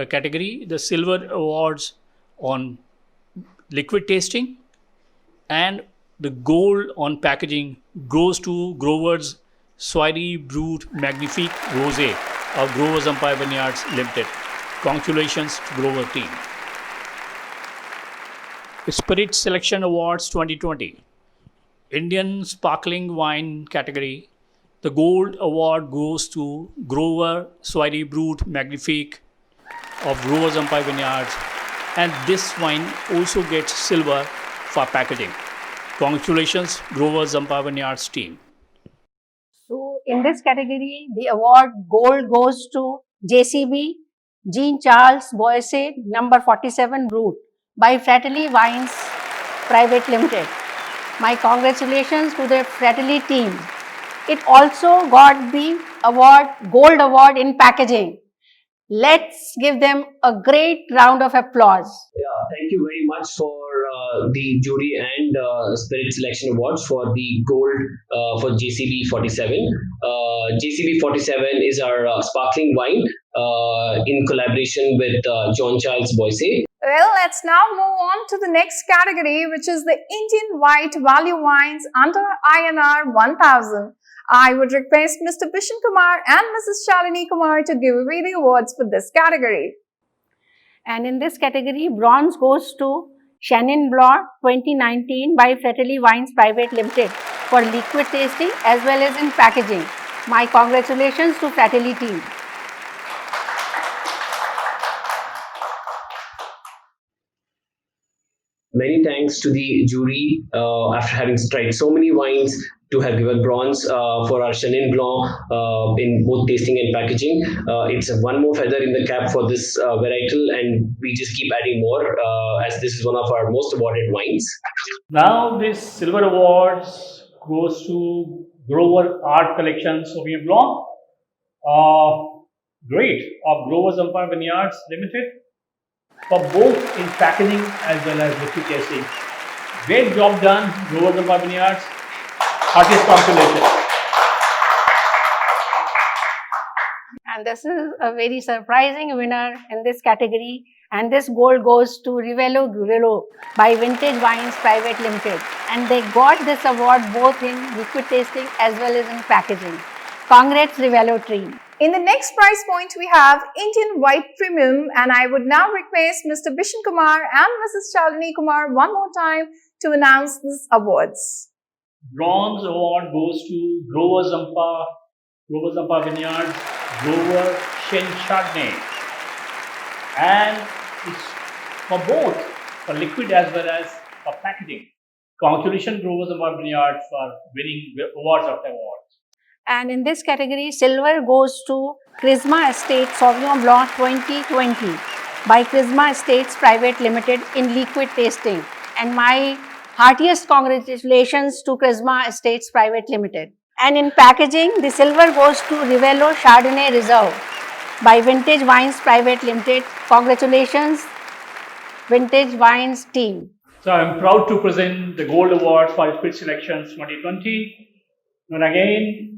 category, the silver awards on liquid tasting and the gold on packaging goes to Grover's Soiree Brut Magnifique Rosé of Grover's Empire Vineyards Limited. Congratulations to Grover team. Spirit Selection Awards 2020. Indian Sparkling Wine category. The gold award goes to Grover Soiree Brut Magnifique of Grover's Empire Vineyards, and this wine also gets silver for packaging. Congratulations, Grover's Empire Vineyards team. So in this category, the award gold goes to JCB Jean Charles Boyce number 47 Brut by Fratelli Wines Private Limited. My congratulations to the Fratelli team. It also got the award, gold award in packaging. Let's give them a great round of applause. Yeah, thank you very much for the jury and Spirit Selection Awards for the gold for JCB 47. JCB 47 is our sparkling wine in collaboration with John Charles Boyce. Well, let's now move on to the next category, which is the Indian White Value Wines under INR 1000. I would request Mr. Bishan Kumar and Mrs. Shalini Kumar to give away the awards for this category. And in this category, bronze goes to Chenin Blanc 2019 by Fratelli Wines Private Limited for liquid tasting as well as in packaging. My congratulations to Fratelli team. Many thanks to the jury after having tried so many wines to have given bronze for our Chenin Blanc in both tasting and packaging. It's one more feather in the cap for this varietal, and we just keep adding more as this is one of our most awarded wines. Now this silver awards goes to Grover Art Collection Sauvignon Blanc, great, of Grover's Empire Vineyards Limited, for both in packaging as well as liquid tasting. Great job done, Grover's Empire Vineyards. Heartiest congratulations. And this is a very surprising winner in this category, and this gold goes to Rivello Grillo by Vintage Wines Private Limited, and they got this award both in liquid tasting as well as in packaging. Congrats Rivello team. In the next price point, we have Indian White Premium, and I would now request Mr. Bishan Kumar and Mrs. Shalini Kumar one more time to announce these awards. Bronze award goes to Grover's Empire Vineyards, Grover Shen Chardonnay, and it's for both, for liquid as well as for packaging. Congratulations, Grover's Empire Vineyards, for winning awards after awards. And in this category, silver goes to Charisma Estate Sauvignon Blanc 2020 by Charisma Estates Private Limited in liquid tasting. And my heartiest congratulations to Charisma Estates Private Limited. And in packaging, the silver goes to Rivello Chardonnay Reserve by Vintage Wines Private Limited. Congratulations, Vintage Wines team. So I'm proud to present the Gold Award for Spirit Selections 2020. And again,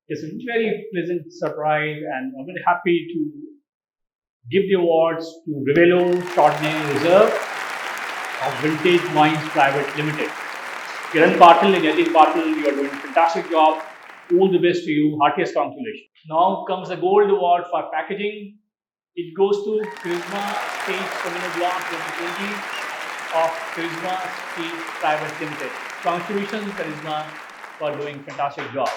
it's a very pleasant surprise, and I'm very happy to give the awards to Rivello Chardonnay Reserve of Vintage Wines Private Limited. Kiran Patil and Yatin Patil, you are doing a fantastic job. All the best to you. Heartiest congratulations. Now comes the Gold Award for packaging. It goes to Charisma State Sauvignon Blanc 2020 of Charisma State Private Limited. Congratulations, Charisma, for doing a fantastic job.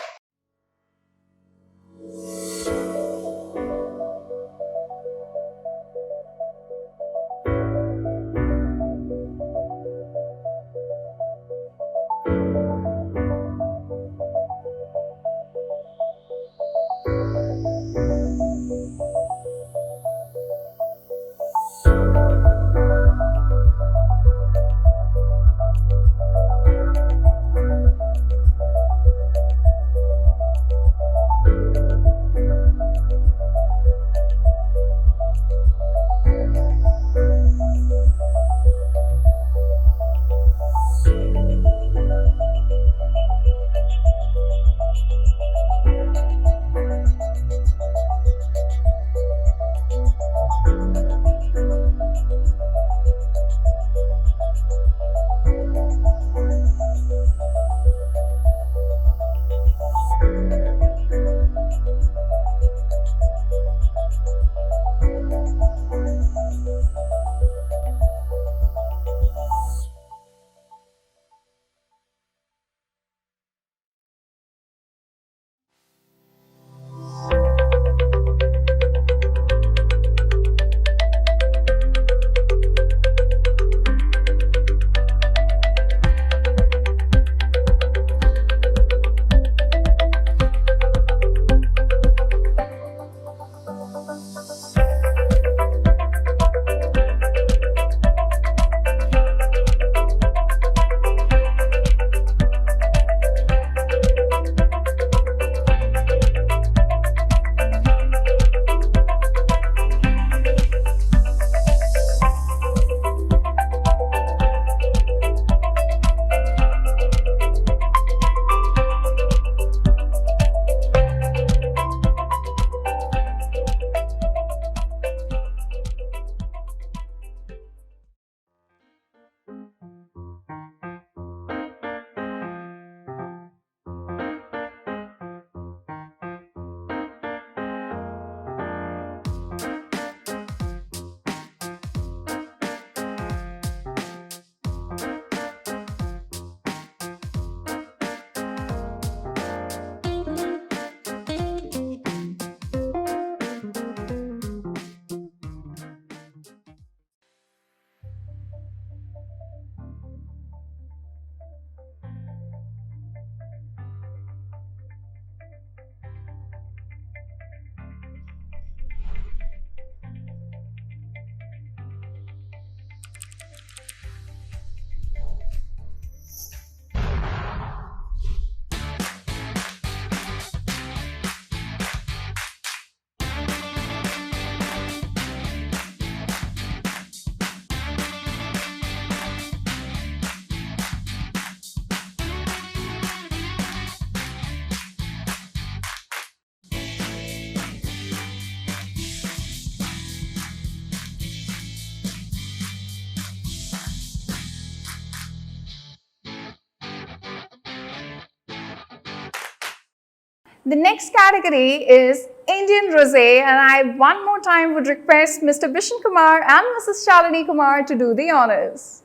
The next category is Indian Rosé, and I one more time would request Mr. Bishan Kumar and Mrs. Shalini Kumar to do the honors.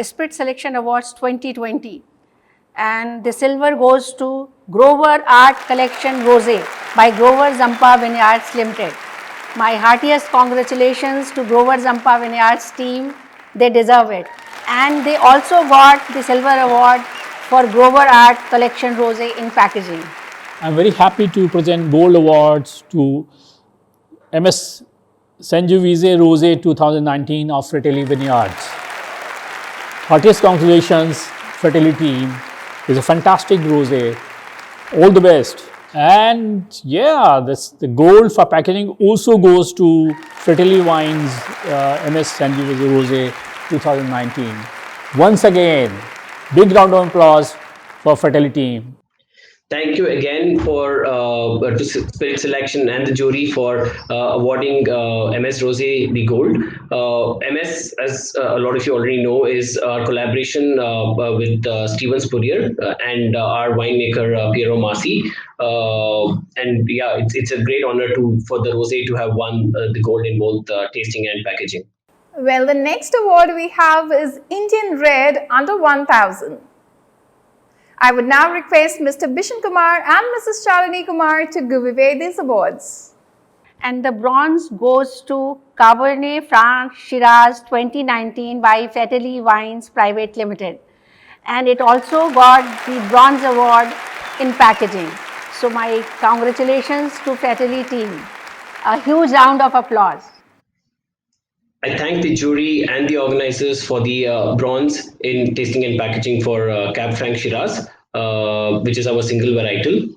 Spirit Selection Awards 2020, and the silver goes to Grover Art Collection Rosé by Grover Zampa Vineyards Limited. My heartiest congratulations to Grover Zampa Vineyards team, they deserve it. And they also got the silver award for Grover Art Collection Rosé in packaging. I'm very happy to present gold awards to MS Sangiovese Rosé 2019 of Fratelli Vineyards. Heartiest congratulations, Fratelli team. It's a fantastic rosé. All the best. And yeah, the gold for packaging also goes to Fratelli Wines MS Sangiovese Rosé 2019. Once again, big round of applause for Fratelli team. Thank you again for to Spirit Selection and the jury for awarding MS Rosé the gold. MS, as a lot of you already know, is our collaboration with Steven Spurrier and our winemaker Piero Masi. And yeah, it's a great honor for the rosé to have won the gold in both tasting and packaging. Well, the next award we have is Indian Red under 1000. I would now request Mr. Bishan Kumar and Mrs. Shalini Kumar to give away these awards. And the bronze goes to Cabernet Franc Shiraz 2019 by Fratelli Wines Private Limited. And it also got the bronze award in packaging. So my congratulations to Fratelli team. A huge round of applause. I thank the jury and the organizers for the bronze in tasting and packaging for Cab Franc Shiraz, which is our single varietal.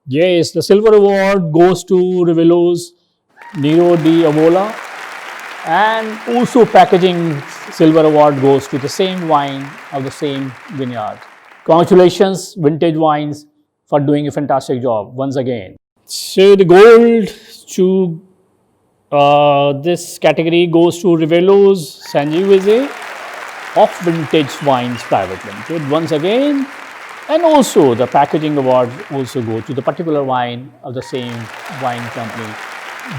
Yes, the silver award goes to Rivelo's Nero di Avola, and also packaging silver award goes to the same wine of the same vineyard. Congratulations, Vintage Wines, for doing a fantastic job once again. So the gold to this category goes to Rivelo's Sangiovese of Vintage Wines Private Limited once again. And also the packaging award also goes to the particular wine of the same wine company.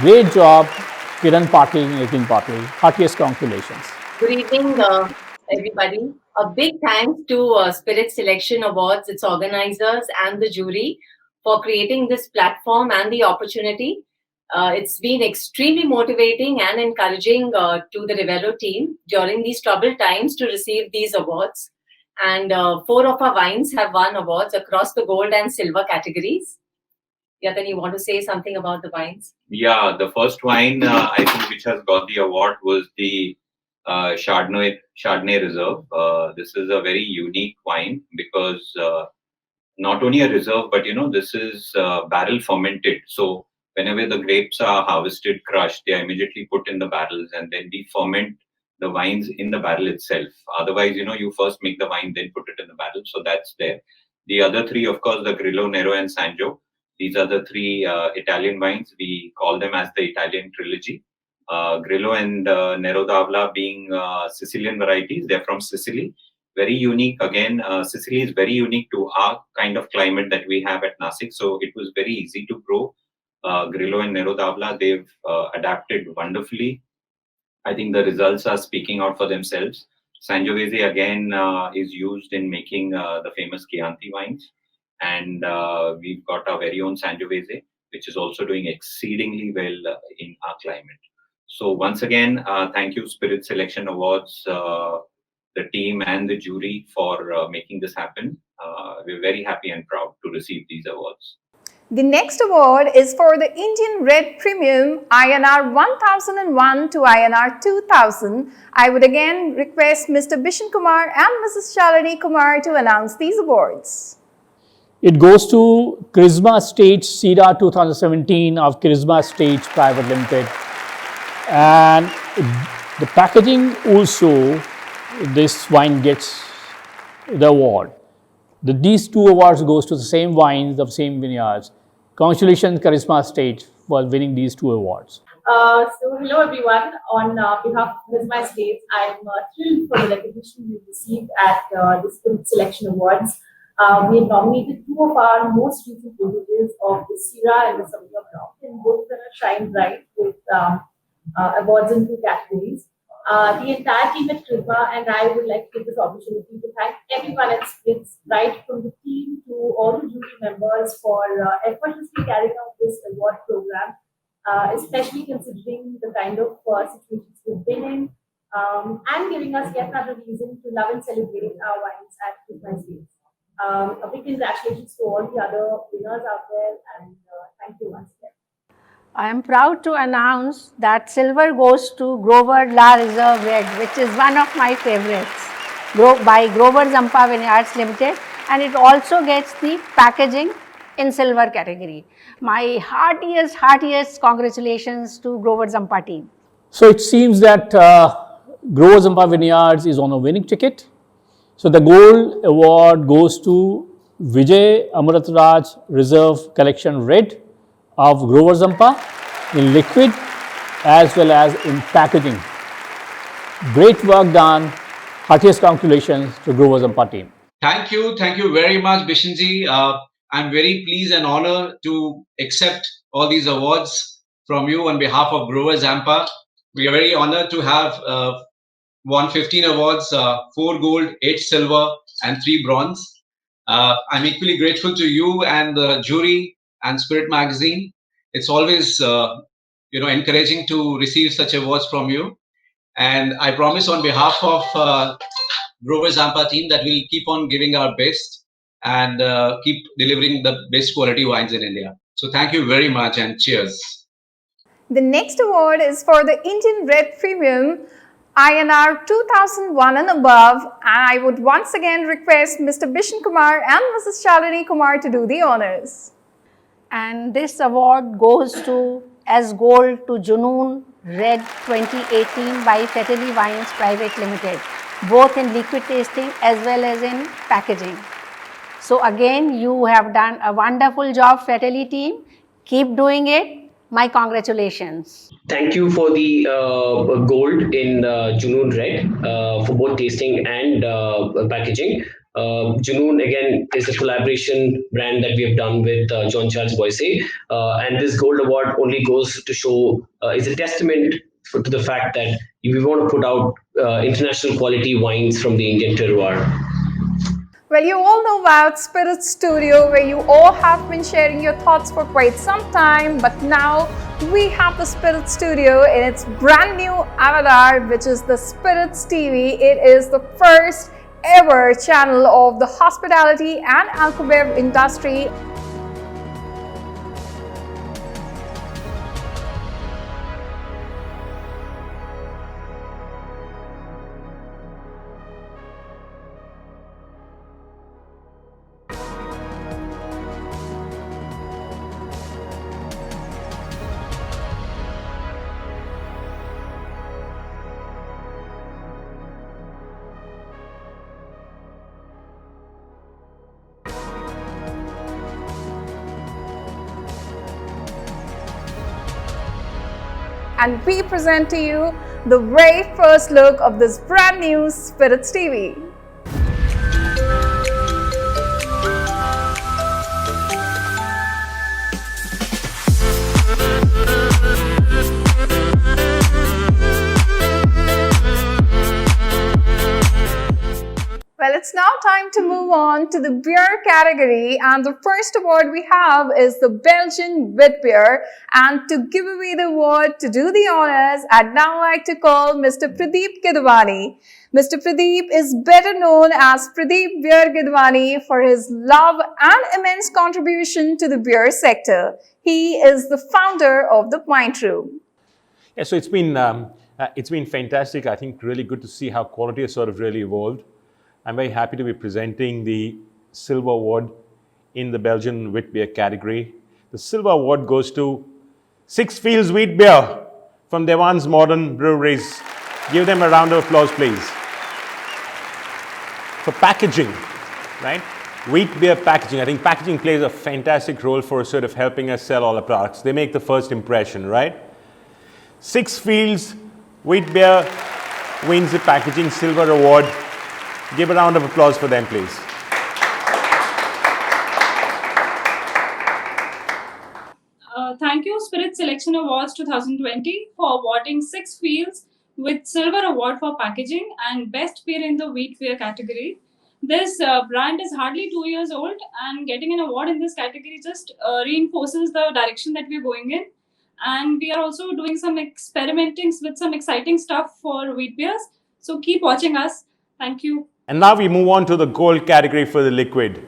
Great job, Kiran Patil and Nitin Patil. Heartiest congratulations. Good evening, everybody. A big thanks to Spirit Selection Awards, its organizers and the jury for creating this platform and the opportunity. It's been extremely motivating and encouraging to the Rivelo team during these troubled times to receive these awards. And 4 of our wines have won awards across the gold and silver categories. Yatan, you want to say something about the wines? Yeah, the first wine I think which has got the award was the Chardonnay Reserve. This is a very unique wine because not only a reserve, but this is barrel fermented. So whenever the grapes are harvested, crushed, they are immediately put in the barrels and then we ferment the wines in the barrel itself. Otherwise, you first make the wine, then put it in the barrel. So that's there. The other 3, of course, the Grillo, Nero, and Sanjo. These are the 3 Italian wines. We call them as the Italian trilogy. Grillo and Nero d'Avola being Sicilian varieties. They're from Sicily. Very unique. Again, Sicily is very unique to our kind of climate that we have at Nasik. So it was very easy to grow Grillo and Nero d'Avola. They've adapted wonderfully. I think the results are speaking out for themselves. Sangiovese again is used in making the famous Chianti wines. And we've got our very own Sangiovese, which is also doing exceedingly well in our climate. So once again, thank you Spirit Selection Awards, the team and the jury for making this happen. We're very happy and proud to receive these awards. The next award is for the Indian Red Premium INR 1001 to INR 2000. I would again request Mr. Bishan Kumar and Mrs. Shalini Kumar to announce these awards. It goes to Charisma Stage Syrah 2017 of Charisma Stage Private Limited. And the packaging also, this wine gets the award. These 2 awards goes to the same wines of same vineyards. Congratulations, Charisma Stage, for winning these 2 awards. So hello everyone. On behalf of Charisma Stage, I'm thrilled for the recognition we received at the Spirit Selection Awards. We have nominated two of our most recent vintages of the Syrah and the Sauvignon Blanc, and both of them have shined bright with awards in two categories. The entire team at Krizma and I would like to take this opportunity to thank everyone at Spiritz, right from the team to all the jury members for effortlessly carrying out this award program, especially considering the kind of situations we've been in, and giving us yet another reason to love and celebrate our wines at Krizma Estates. A big congratulations to all the other winners out there, and thank you once again. I am proud to announce that silver goes to Grover La Reserve Red, which is one of my favorites, by Grover Zampa Vineyards Limited, and it also gets the packaging in silver category. My heartiest congratulations to Grover Zampa team. So it seems that Grover Zampa Vineyards is on a winning ticket. So the gold award goes to Vijay Amritraj Reserve Collection Red of Grover Zampa in liquid as well as in packaging. Great work done. Heartiest congratulations to Grover Zampa team. Thank you very much, Bishanji. I'm very pleased and honored to accept all these awards from you on behalf of Grover Zampa. We are very honored to have won 15 awards, 4 gold, 8 silver, and 3 bronze. I'm equally grateful to you and the jury and Spirit Magazine. It's always encouraging to receive such awards from you. And I promise on behalf of Grover Zampa team that we'll keep on giving our best and keep delivering the best quality wines in India. So thank you very much and cheers. The next award is for the Indian Red Premium INR 2001 and above, and I would once again request Mr. Bishan Kumar and Mrs. Shalini Kumar to do the honors. And this award goes to as gold to Junoon Red 2018 by Feteli Wines Private Limited, both in liquid tasting as well as in packaging. So again, you have done a wonderful job, Feteli team. Keep doing it. My congratulations. Thank you for the gold in Junoon Red for both tasting and packaging. Junoon again is a collaboration brand that we have done with John Charles Boyce, and this gold award only goes to show is a testament to the fact that we want to put out international quality wines from the Indian terroir. Well, you all know about Spiritz Studio, where you all have been sharing your thoughts for quite some time, but now we have the Spiritz Studio in its brand new avatar, which is the Spiritz TV. It is the first ever channel of the hospitality and alcohol industry. And we present to you the very first look of this brand new Spiritz TV. Well, it's now time to move on to the beer category, and the first award we have is the Belgian wit beer. And to give away the award, to do the honors, I'd now like to call Mr. Pradeep Gidwani. Mr. Pradeep is better known as Pradeep Beer Gidwani for his love and immense contribution to the beer sector. He is the founder of the Pint Room. Yeah, so it's been fantastic. I think really good to see how quality has sort of really evolved. I'm very happy to be presenting the Silver Award in the Belgian Wheat Beer category. The Silver Award goes to Six Fields Wheat Beer from Devan's Modern Breweries. Give them a round of applause, please. For packaging, right? Wheat beer packaging. I think packaging plays a fantastic role for sort of helping us sell all our products. They make the first impression, right? Six Fields Wheat Beer wins the Packaging Silver Award. Give a round of applause for them, please. Thank you, Spirit Selection Awards 2020, for awarding 6 fields with Silver Award for packaging and Best Beer in the Wheat Beer category. This brand is hardly 2 years old, and getting an award in this category just reinforces the direction that we're going in. And we are also doing some experimenting with some exciting stuff for wheat beers. So keep watching us. Thank you. And now we move on to the gold category for the liquid,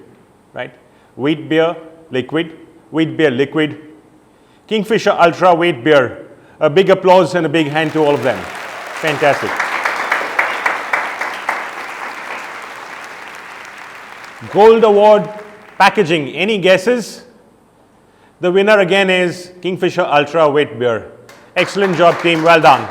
right? Wheat beer, liquid, wheat beer, liquid, Kingfisher Ultra Wheat Beer. A big applause and a big hand to all of them. Fantastic. Gold Award packaging. Any guesses? The winner again is Kingfisher Ultra Wheat Beer. Excellent job, team. Well done.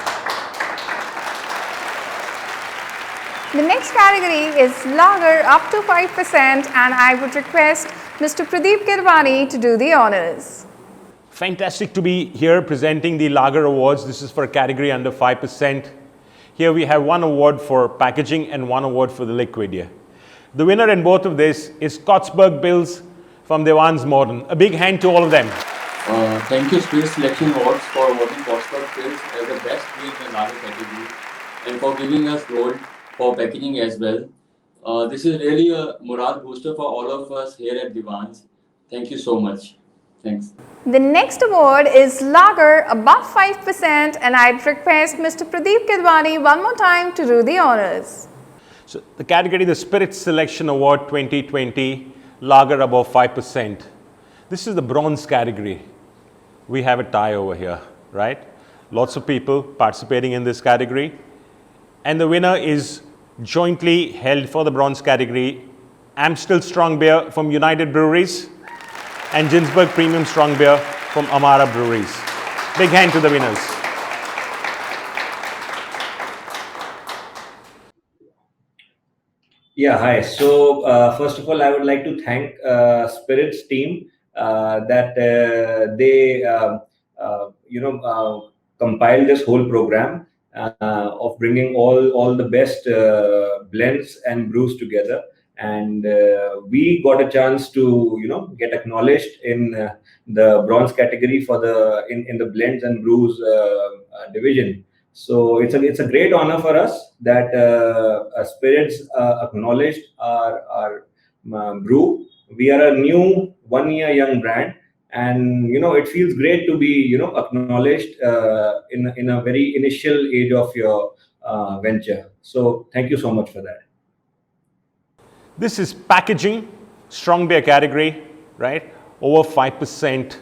The next category is lager up to 5%, and I would request Mr. Pradeep Kirwani to do the honors. Fantastic to be here presenting the Lager Awards. This is for a category under 5%. Here we have one award for packaging and one award for the liquid here. The winner in both of this is Scottsburg Bills from Devans Morden. A big hand to all of them. Thank you, Spirit Selection Awards, for awarding Scottsburg Bills as the best beer in the lager category and for giving us gold for packaging as well. This is really a morale booster for all of us here at Devans. Thank you so much. Thanks. The next award is lager above 5%, and I'd request Mr. Pradeep Kirwani one more time to do the honors. So the category, the Spirit Selection Award 2020, lager above 5%. This is the bronze category. We have a tie over here, right? Lots of people participating in this category. And the winner is jointly held for the bronze category, Amstel Strong Beer from United Breweries and Ginsberg Premium Strong Beer from Amara Breweries. Big hand to the winners. Yeah, hi. So first of all, I would like to thank Spiritz team that they compiled this whole program of bringing all the best blends and brews together, and we got a chance to get acknowledged in the bronze category for the in the blends and brews division. So it's a great honor for us that Spiritz acknowledged our brew. We are a new 1 year young brand, and it feels great to be acknowledged in a very initial age of your venture. So thank you so much for that. This is packaging, strong beer category, right? Over 5%.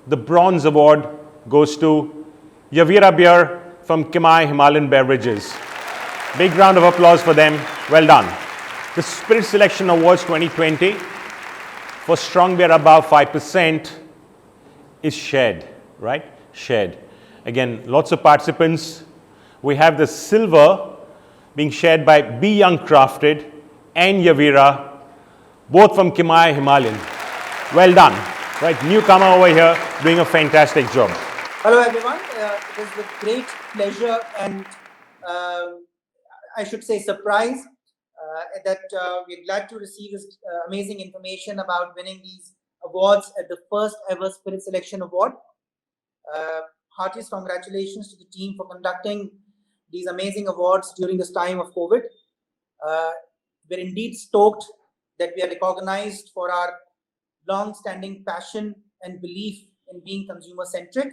The bronze award goes to Yavira Beer from Kimai Himalayan Beverages. Big round of applause for them. Well done. The Spirit Selection Awards 2020 for strong beer above 5% is shared, right? Shared. Again, lots of participants. We have the silver being shared by B. Young Crafted and Yavira, both from Kimai Himalayan. Well done. Right, newcomer over here doing a fantastic job. Hello everyone, it is with great pleasure and I should say surprise that we're glad to receive this amazing information about winning these awards at the first ever Spirit Selection Award. Heartiest congratulations to the team for conducting these amazing awards during this time of COVID. We're indeed stoked that we are recognized for our long-standing passion and belief in being consumer-centric.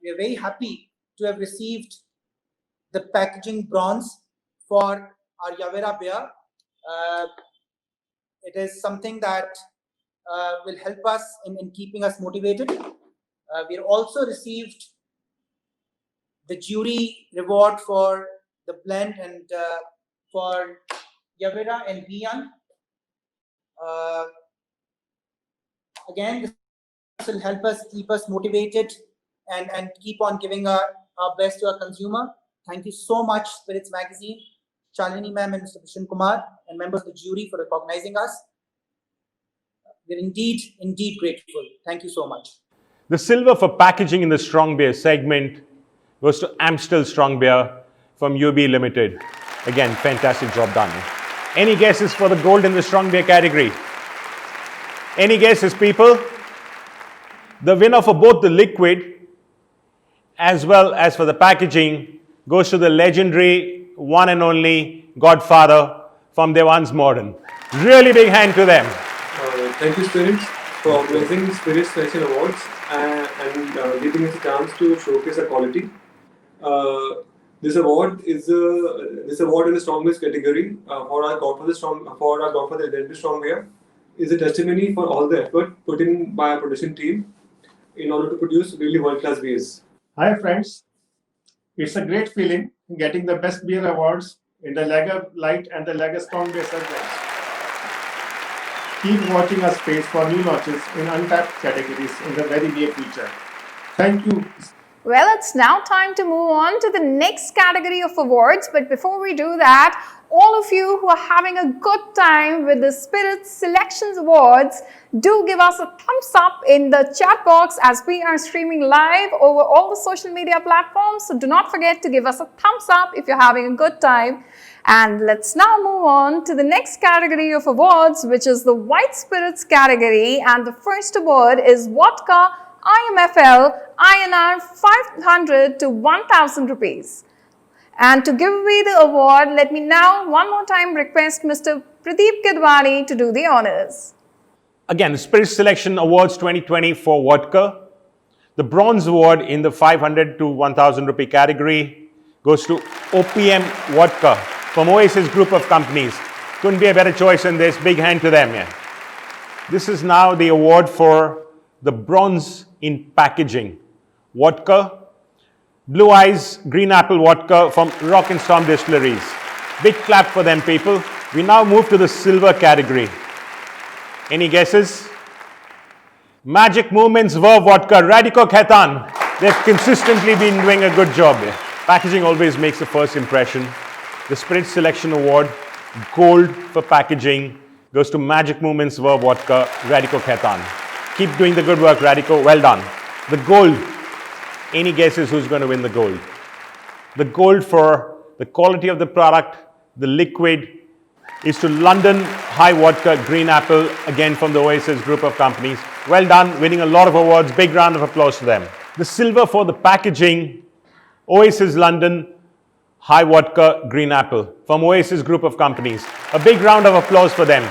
We are very happy to have received the packaging bronze for our Yavira beer. It is something that will help us in keeping us motivated. We also received the jury reward for the blend and for Yavira and Bian. Again, this will help us keep us motivated and keep on giving our best to our consumer. Thank you so much, Spiritz Magazine, Shalini ma'am and Mr. Vishen Kumar, and members of the jury for recognizing us. We're indeed grateful. Thank you so much. The silver for packaging in the strong beer segment goes to Amstel Strong Beer from UB Limited. Again, fantastic job done. Any guesses for the gold in the strong beer category? Any guesses, people? The winner for both the liquid as well as for the packaging goes to the legendary one and only Godfather from Devan's Modern. Really big hand to them. Thank you, Spiritz, for organizing Spiritz Selection Awards and giving us a chance to showcase our quality. This award is in the strongest category for our Godfather Legendary Strongware. Is a testimony for all the effort put in by our production team in order to produce really world-class beers. Hi friends, it's a great feeling getting the Best Beer Awards in the Lager Light and the Lager Strong Beer segments. Keep watching our space for new launches in untapped categories in the very near future. Thank you. Well, it's now time to move on to the next category of awards. But before we do that, all of you who are having a good time with the Spiritz Selections Awards, do give us a thumbs up in the chat box as we are streaming live over all the social media platforms. So do not forget to give us a thumbs up if you're having a good time. And let's now move on to the next category of awards, which is the White Spirits category. And the first award is Vodka IMFL INR 500 to 1000 rupees. And to give away the award, let me now one more time request Mr. Pradeep Kidwani to do the honors. Again, the Spiritz Selection Awards 2020 for vodka. The bronze award in the 500 to 1000 rupee category goes to OPM Vodka from Oasis Group of Companies. Couldn't be a better choice than this. Big hand to them. Yeah. This is now the award for the bronze in packaging. Vodka, Blue Eyes Green Apple Vodka from Rock and Storm Distilleries. Big clap for them, people. We now move to the silver category. Any guesses? Magic Movements Verve Vodka, Radico Khaitan. They've consistently been doing a good job. Packaging always makes the first impression. The Spiritz Selection Award, gold for packaging, goes to Magic Movements Verve Vodka, Radico Khaitan. Keep doing the good work, Radico. Well done. The gold. Any guesses who's going to win the gold? The gold for the quality of the product, the liquid, is to London High Vodka Green Apple, again from the Oasis Group of Companies. Well done, winning a lot of awards. Big round of applause to them. The silver for the packaging, Oasis London High Vodka Green Apple from Oasis Group of Companies. A big round of applause for them.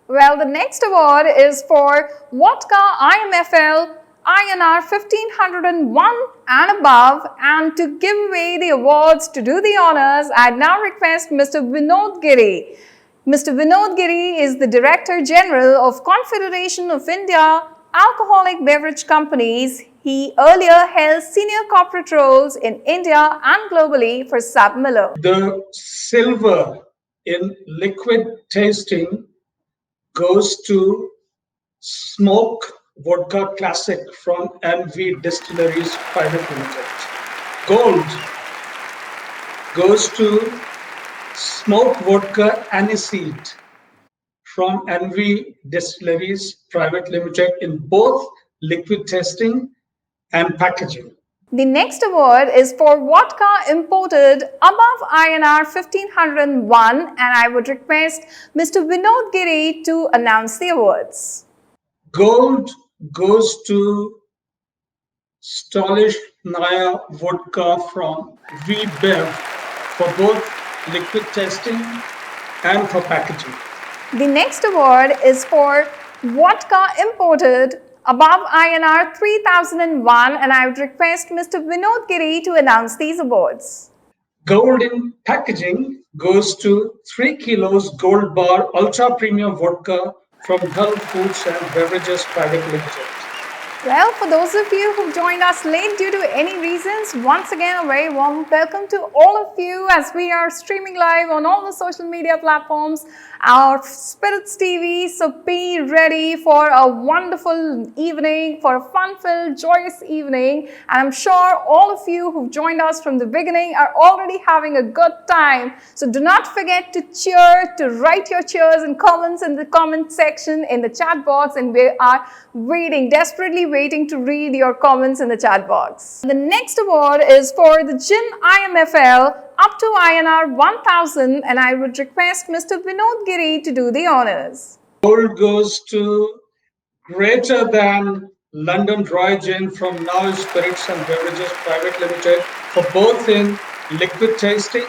Well, the next award is for Vodka IMFL INR 1501 and above. And to give away the awards, to do the honors, I now request Mr. Vinod Giri. Mr. Vinod Giri is the Director General of Confederation of India Alcoholic Beverage Companies. He earlier held senior corporate roles in India and globally for Sab Miller. The silver in liquid tasting goes to Smoke Vodka Classic from MV Distilleries Private Limited. Gold goes to Smoke Vodka Aniseed from MV Distilleries Private Limited in both liquid tasting and packaging. The next award is for vodka imported above INR 1501, and I would request Mr. Vinod Giri to announce the awards. Gold goes to Stolish Naya Vodka from VBev for both liquid testing and for packaging. The next award is for vodka imported above INR 3001, and I would request Mr. Vinod Giri to announce these awards. Gold in packaging goes to 3 kilos Gold Bar Ultra Premium Vodka from Gulf Foods and Beverages Private Limited. Well, for those of you who joined us late due to any reasons, once again a very warm welcome to all of you as we are streaming live on all the social media platforms, our Spiritz TV. So be ready for a wonderful evening, for a fun-filled, joyous evening. And I'm sure all of you who've joined us from the beginning are already having a good time. So do not forget to cheer, to write your cheers and comments in the comment section in the chat box, and we are desperately waiting to read your comments in the chat box. The next award is for the Gin IMFL up to INR 1000, and I would request Mr. Vinod Giri to do the honors. Gold goes to Greater Than London Dry Gin from Now Spirits and Beverages Private Limited for both in liquid tasting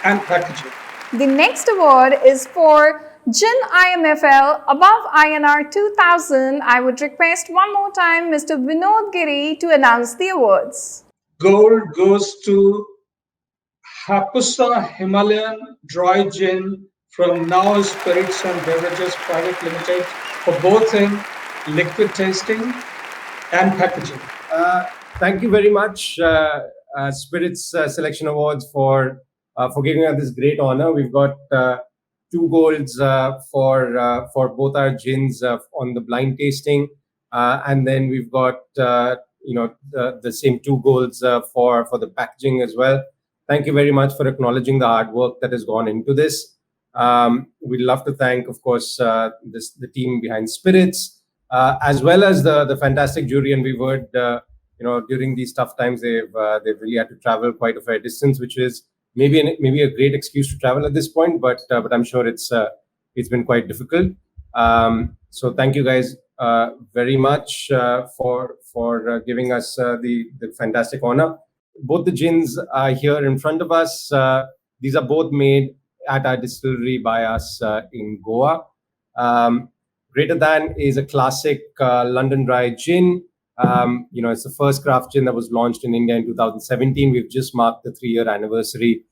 and packaging. The next award is for Gin IMFL above INR 2000. I would request one more time Mr. Vinod Giri to announce the awards. Gold goes to Hapusa Himalayan Dry Gin from Now Spirits and Beverages Private Limited for both in liquid tasting and packaging. Thank you very much, Spiritz Selection Awards, for giving us this great honor. We've got 2 golds for both our gins on the blind tasting, and then we've got the same 2 golds for the packaging as well. Thank you very much for acknowledging the hard work that has gone into this. We'd love to thank, of course, the team behind Spiritz, as well as the fantastic jury. And we've heard, during these tough times, they've really had to travel quite a fair distance, which is maybe a great excuse to travel at this point, but I'm sure it's been quite difficult. So thank you guys very much for giving us the fantastic honor. Both the gins are here in front of us. These are both made at our distillery by us in Goa. Greater Than is a classic London Dry gin. It's the first craft gin that was launched in India in 2017. We've just marked the 3-year anniversary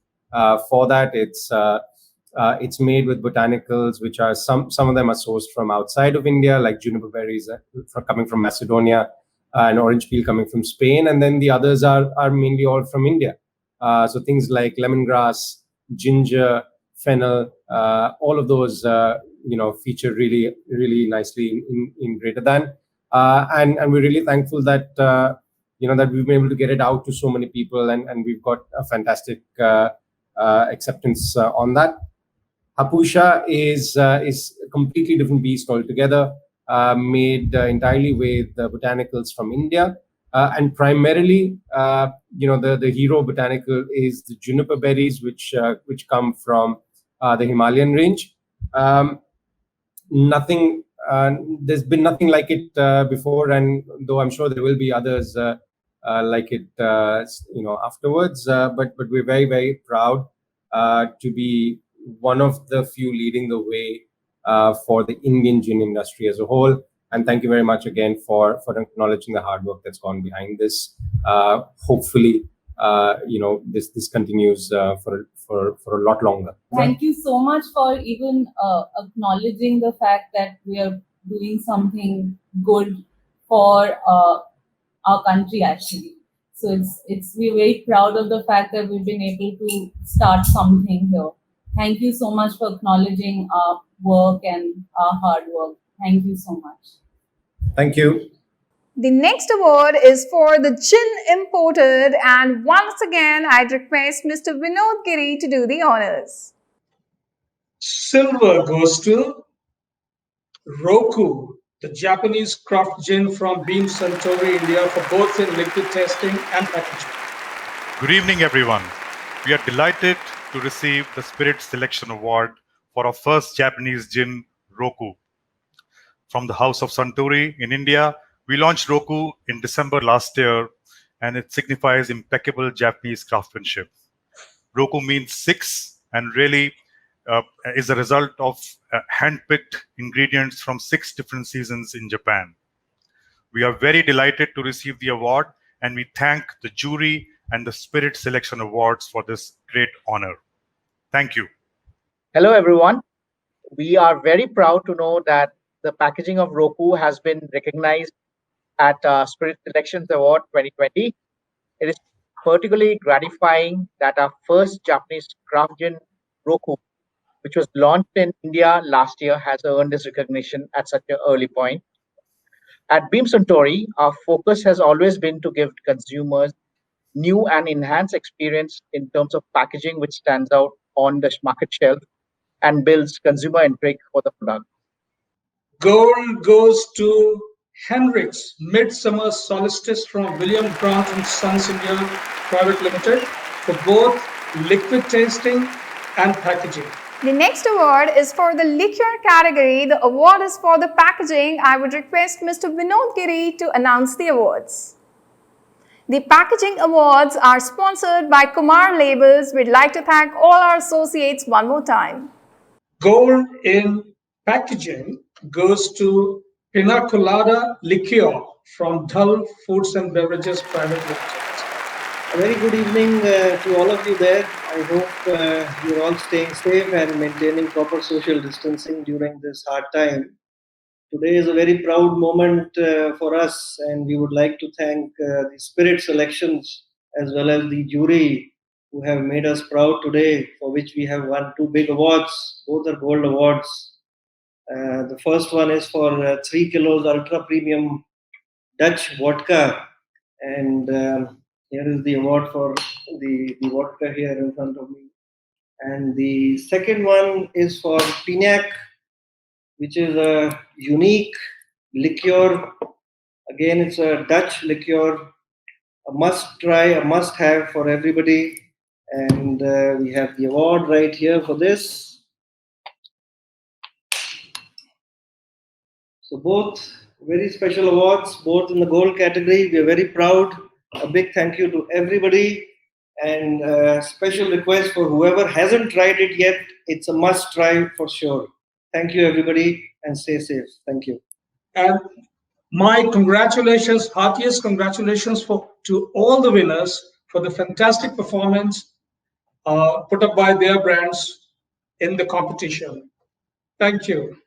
for that. It's made with botanicals, which are some of them are sourced from outside of India, like juniper berries coming from Macedonia, and orange peel coming from Spain, and then the others are mainly all from India. So things like lemongrass, ginger, fennel, all of those feature really, really nicely in Greater Than. And we're really thankful that that we've been able to get it out to so many people, and we've got a fantastic acceptance on that. Hapusha is a completely different beast altogether, made entirely with botanicals from India, and primarily, the hero botanical is the juniper berries, which come from the Himalayan range. There's been nothing like it before, and though I'm sure there will be others like it, afterwards. But we're very, very proud to be one of the few leading the way for the Indian gin industry as a whole. And thank you very much again for acknowledging the hard work that's gone behind this. Hopefully, this continues for a lot longer. Thank you so much for even acknowledging the fact that we are doing something good for our country actually. So we're very proud of the fact that we've been able to start something here. Thank you so much for acknowledging our work and our hard work. Thank you so much. Thank you. The next award is for the gin imported, and once again I'd request Mr. Vinod Giri to do the honors. Silver goes to Roku, the Japanese craft gin from Beam Suntory, India, for both in liquid tasting and packaging. Good evening, everyone. We are delighted to receive the Spiritz Selection Award for our first Japanese gin, Roku. From the House of Suntory in India, we launched Roku in December last year, and it signifies impeccable Japanese craftsmanship. Roku means 6 and really is a result of hand-picked ingredients from 6 different seasons in Japan. We are very delighted to receive the award, and we thank the jury and the Spiritz Selection Awards for this great honor. Thank you. Hello, everyone. We are very proud to know that the packaging of Roku has been recognized at Spiritz Selections Award 2020. It is particularly gratifying that our first Japanese craft gin, Roku, which was launched in India last year, has earned this recognition at such an early point. At Beam Suntory, our focus has always been to give consumers new and enhanced experience in terms of packaging, which stands out on the market shelf and builds consumer intrigue for the product. Gold goes to Henrik's Midsummer Solstice from William Grant and Sons India Private Limited for both liquid tasting and packaging. The next award is for the liqueur category. The award is for the packaging. I would request Mr. Vinod Giri to announce the awards. The packaging awards are sponsored by Kumar Labels. We'd like to thank all our associates one more time. Gold in packaging goes to Pina Colada Liqueur from Dhull Foods and Beverages Private Limited. A very good evening to all of you there. I hope you're all staying safe and maintaining proper social distancing during this hard time. Today is a very proud moment for us, and we would like to thank the Spiritz Selections as well as the jury who have made us proud today, for which we have won 2 big awards. Both are gold awards. The first one is for 3 kilos ultra premium Dutch vodka, and here is the award for the vodka here in front of me. And the second one is for Pignac, which is a unique liqueur. Again, it's a Dutch liqueur, a must try, a must have for everybody. And we have the award right here for this. So both very special awards, both in the gold category. We are very proud. A big thank you to everybody, and a special request for whoever hasn't tried it yet. It's a must try for sure. Thank you, everybody, and stay safe. Thank you. And my congratulations, heartiest congratulations to all the winners for the fantastic performance put up by their brands in the competition. Thank you.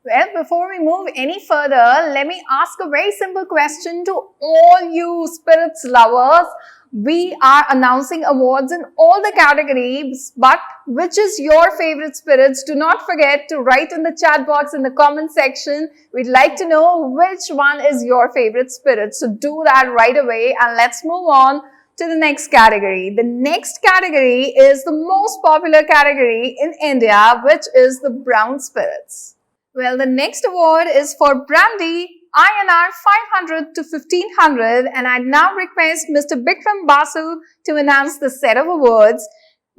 Well, before we move any further, let me ask a very simple question to all you spirits lovers. We are announcing awards in all the categories, but which is your favorite spirits? Do not forget to write in the chat box in the comment section. We'd like to know which one is your favorite spirit. So do that right away, and let's move on to the next category. The next category is the most popular category in India, which is the brown spirits. Well, the next award is for brandy, INR 500 to 1500, and I now request Mr. Bikram Basu to announce the set of awards.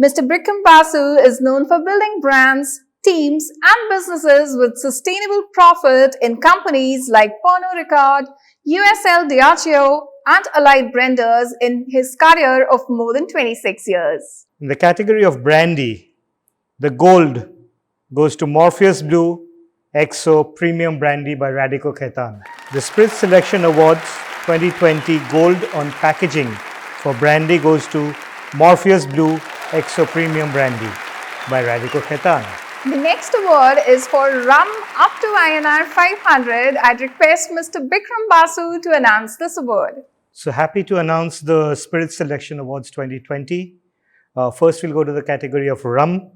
Mr. Bikram Basu is known for building brands, teams, and businesses with sustainable profit in companies like Pernod Ricard, USL Diageo, and Allied Blenders in his career of more than 26 years. In the category of brandy, the gold goes to Morpheus Blue XO Premium Brandy by Radico Khaitan. The Spirit Selection Awards 2020 Gold on Packaging for brandy goes to Morpheus Blue XO Premium Brandy by Radico Khaitan. The next award is for rum up to INR 500. I'd request Mr. Bikram Basu to announce this award. So happy to announce the Spirit Selection Awards 2020. First we'll go to the category of rum.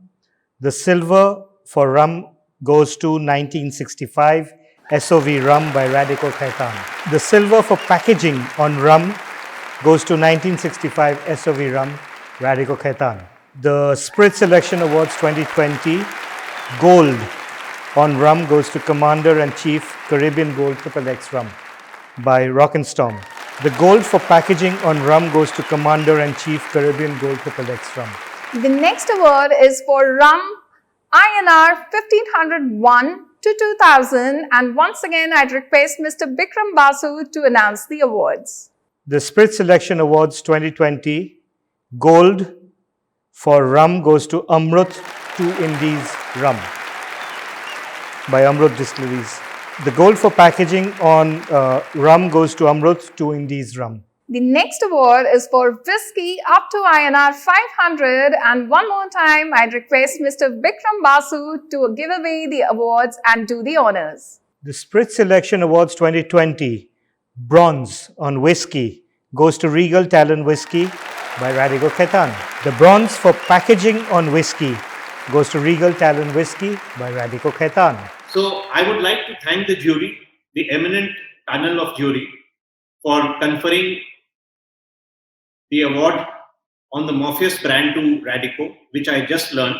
The silver for rum goes to 1965 SOV Rum by Radico Khaitan. The silver for packaging on rum goes to 1965 SOV Rum, Radico Khaitan. The Spirit Selection Awards 2020 gold on rum goes to Commander and Chief Caribbean Gold XXX Rum by Rock and Storm. The gold for packaging on rum goes to Commander and Chief Caribbean Gold XXX Rum. The next award is for rum INR 1501 to 2000, and once again I'd request Mr. Bikram Basu to announce the awards. The Spirit Selection Awards 2020 gold for rum goes to Amrut 2 Indies Rum by Amrut Distilleries. The gold for packaging on rum goes to Amrut 2 Indies Rum. The next award is for whiskey up to INR 500, and one more time I'd request Mr. Bikram Basu to give away the awards and do the honors. The Spirit Selection Awards 2020 bronze on whiskey goes to Regal Talon Whiskey by Radico Khaitan. The bronze for packaging on whiskey goes to Regal Talon Whiskey by Radico Khaitan. So I would like to thank the jury, the eminent panel of jury, for conferring the award on the Morpheus brand to Radico, which I just learned.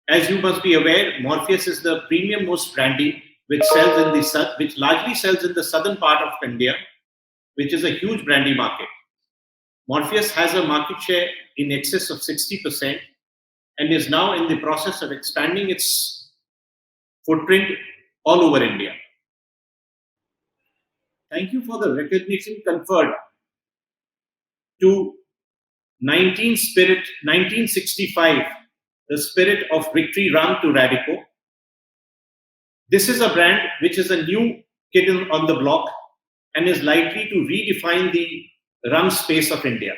As you must be aware, Morpheus is the premium most brandy which largely sells in the southern part of India, which is a huge brandy market. Morpheus has a market share in excess of 60% and is now in the process of expanding its footprint all over India. Thank you for the recognition conferred to 1965, the Spirit of Victory Rum to Radico. This is a brand which is a new kid on the block and is likely to redefine the rum space of India.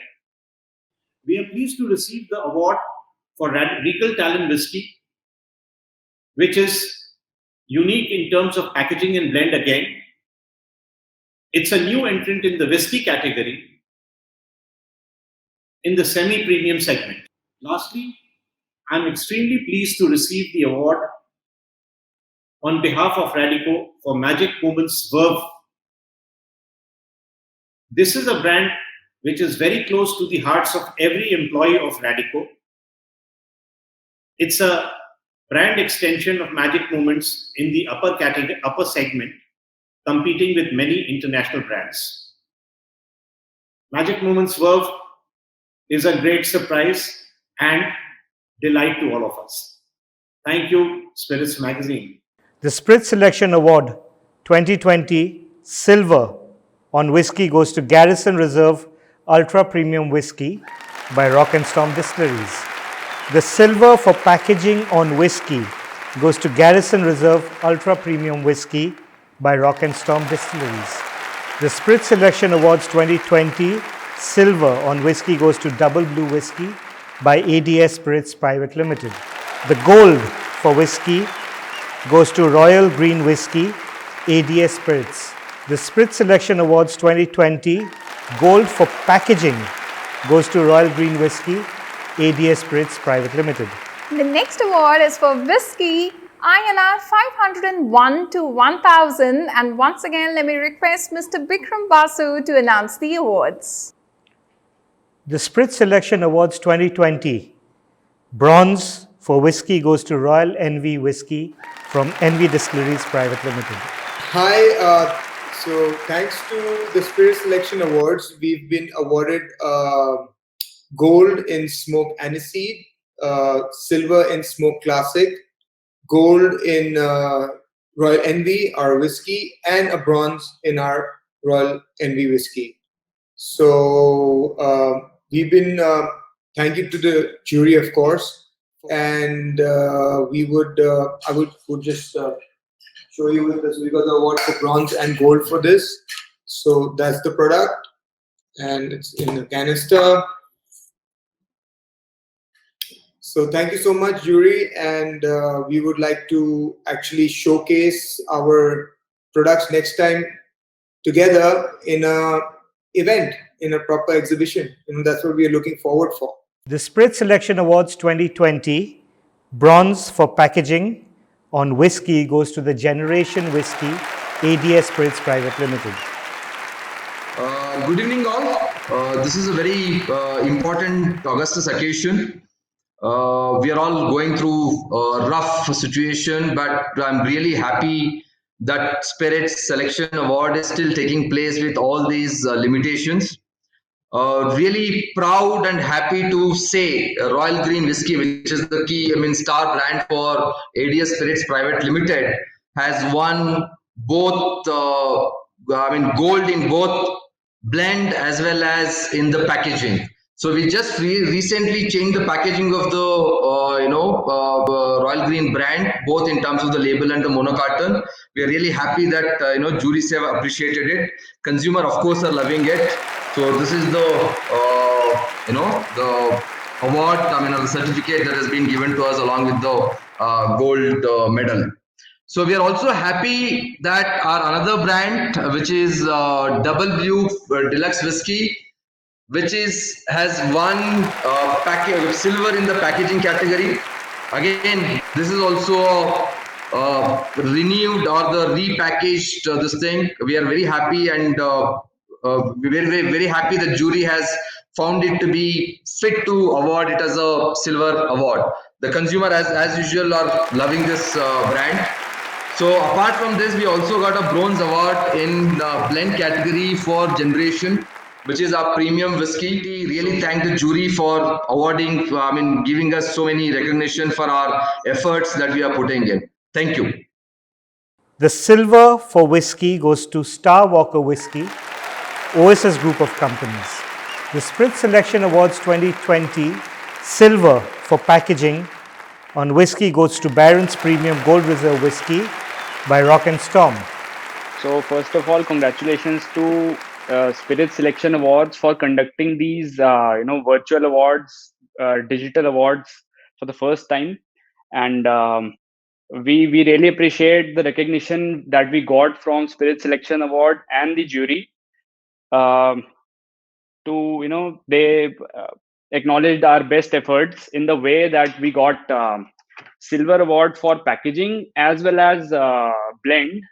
We are pleased to receive the award for Regal Talon Whiskey, which is unique in terms of packaging and blend again. It's a new entrant in the whiskey category in the semi-premium segment. Lastly, I'm extremely pleased to receive the award on behalf of Radico for Magic Moments Verve. This is a brand which is very close to the hearts of every employee of Radico. It's a brand extension of Magic Moments in the upper segment, competing with many international brands. Magic Moments Verve is a great surprise and delight to all of us. Thank you, Spiritz Magazine. The Spirit Selection Award 2020 Silver on whiskey goes to Garrison Reserve Ultra Premium Whiskey by Rock and Storm Distilleries. The silver for packaging on whiskey goes to Garrison Reserve Ultra Premium Whiskey by Rock and Storm Distilleries. The Spirit Selection Awards 2020 silver on whiskey goes to Double Blue Whiskey by ADS Spirits Private Limited. The gold for whiskey goes to Royal Green Whiskey, ADS Spirits. The Spirit Selection Awards 2020 Gold for Packaging goes to Royal Green Whiskey, ADS Spirits Private Limited. The next award is for Whiskey INR 501 to 1000, and once again let me request Mr. Bikram Basu to announce the awards. The Spirit Selection Awards 2020 Bronze for Whiskey goes to Royal Envy Whiskey from Envy Distilleries Private Limited. Hi, so thanks to the Spirit Selection Awards, we've been awarded gold in Smoke Aniseed, silver in Smoke Classic, gold in Royal Envy, our whiskey, and a bronze in our Royal Envy whiskey. So we've been, thank you to the jury, of course, and I would just show you with this. We got the award for bronze and gold for this. So that's the product, and it's in a canister. So thank you so much, jury, and we would like to actually showcase our products next time together in a event, in a proper exhibition. That's what we are looking forward for. The Spirit Selection Awards 2020 Bronze for Packaging on Whiskey goes to the Generation Whiskey, ADS Spirits Private Limited. Good evening all. This is a very important Augustus occasion. We are all going through a rough situation, but I'm really happy that Spirit's Selection Award is still taking place with all these limitations. Really proud and happy to say Royal Green Whiskey, which is the key, star brand for ADS Spirits Private Limited, has won both, gold in both blend as well as in the packaging. So we just recently changed the packaging of the Royal Green brand, both in terms of the label and the monocarton. We are really happy that juries have appreciated it. Consumer, of course, are loving it. So this is the the award, the certificate that has been given to us along with the gold medal. So we are also happy that our another brand, which is Double Blue Deluxe Whiskey, which has won silver in the packaging category. Again, this is also renewed or the repackaged this thing. We are very happy and very happy that jury has found it to be fit to award it as a silver award. The consumer, as usual, are loving this brand. So apart from this, we also got a bronze award in the blend category for Generation, which is our premium whiskey. We really thank the jury for awarding, giving us so many recognition for our efforts that we are putting in. Thank you. The silver for whiskey goes to Star Walker Whiskey, OSS Group of Companies. The Spirit Selection Awards 2020 silver for packaging on whiskey goes to Barron's Premium Gold Reserve Whiskey by Rock and Storm. So first of all, congratulations to Spirit Selection Awards for conducting these virtual awards, digital awards for the first time, and we really appreciate the recognition that we got from Spirit Selection Award and the jury. They acknowledged our best efforts in the way that we got silver award for packaging as well as blend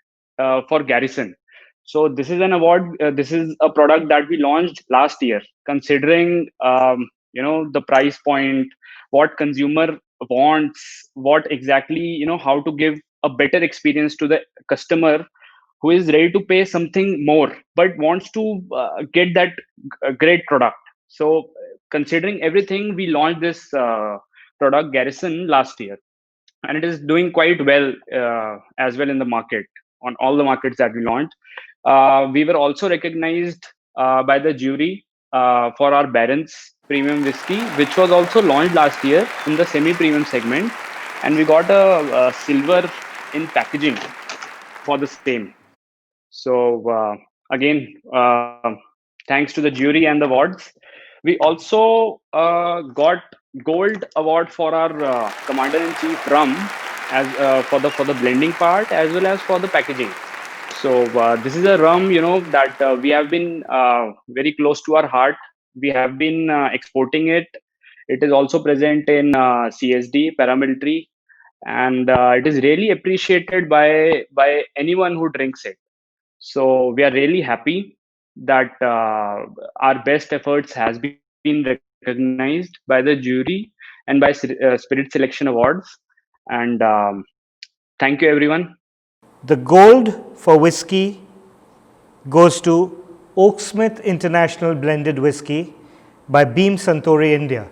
for Garrison. So this is an award. This is a product that we launched last year. Considering the price point, what consumer wants, what exactly how to give a better experience to the customer who is ready to pay something more but wants to get that great product. So considering everything, we launched this product Garrison last year, and it is doing quite well as well in the market, on all the markets that we launched. We were also recognized by the jury for our Barron's Premium Whiskey, which was also launched last year in the semi-premium segment, and we got a silver in packaging for the same. So again, thanks to the jury and the awards. We also got gold award for our Commander-in-Chief rum, as for the blending part as well as for the packaging. So this is a rum, that we have been very close to our heart. We have been exporting it. It is also present in CSD, paramilitary, and it is really appreciated by anyone who drinks it. So we are really happy that our best efforts has been recognized by the jury and by Spirit Selection Awards. And thank you, everyone. The gold for whiskey goes to Oaksmith International Blended Whiskey by Beam Suntory, India.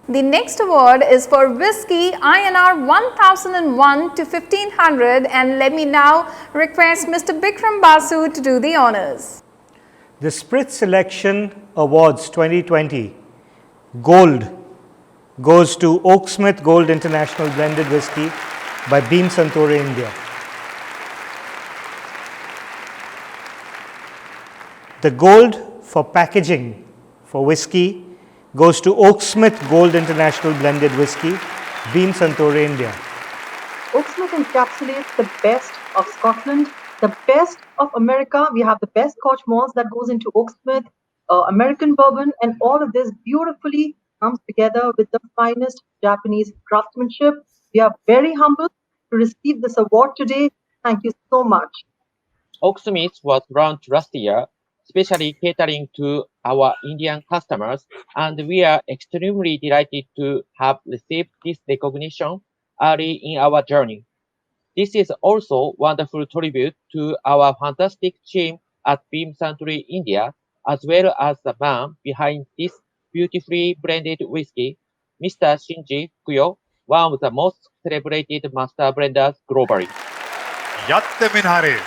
The next award is for Whiskey INR 1001 to 1500, and let me now request Mr. Bikram Basu to do the honors. The Spirit Selection Awards 2020 Gold goes to Oaksmith Gold International Blended Whiskey by Beam Suntory, India. The gold for packaging for whiskey goes to Oaksmith Gold International Blended Whiskey, Beam Suntory, India. Oaksmith encapsulates the best of Scotland, the best of America. We have the best Scotch malts that goes into Oaksmith, American bourbon, and all of this beautifully comes together with the finest Japanese craftsmanship. We are very humbled to receive this award today. Thank you so much. Oaksmith was launched last year, especially catering to our Indian customers, and we are extremely delighted to have received this recognition early in our journey. This is also wonderful tribute to our fantastic team at Beam Suntory India, as well as the man behind this beautifully blended whiskey, Mr. Shinji Fukuyo, one of the most celebrated master blenders globally. Yatte Minhare.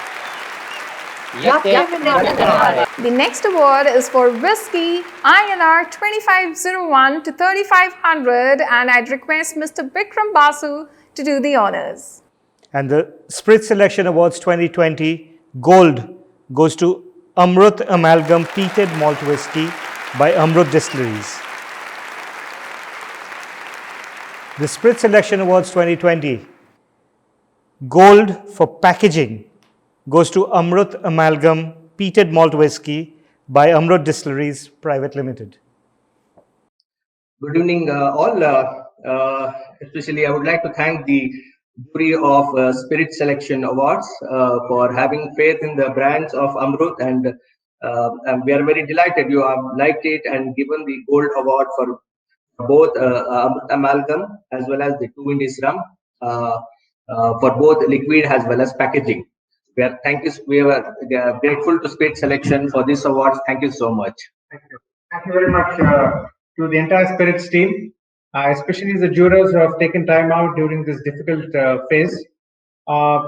The next award is for Whiskey INR 2501 to 3500, and I'd request Mr. Bikram Basu to do the honors. And the Spirit Selection Awards 2020 Gold goes to Amrut Amalgam Peated Malt Whiskey by Amrut Distilleries. The Spirit Selection Awards 2020 Gold for packaging goes to Amrut Amalgam Peated Malt Whiskey by Amrut Distilleries Private Limited. Good evening, all. Especially, I would like to thank the jury of Spirit Selection Awards for having faith in the brands of Amrut, and we are very delighted you have liked it and given the gold award for both amalgam as well as the 2 Indies rum for both liquid as well as packaging. We are grateful to Spirit Selection for this award. Thank you so much. Thank you. Thank you very much to the entire Spirits team, especially the jurors who have taken time out during this difficult phase.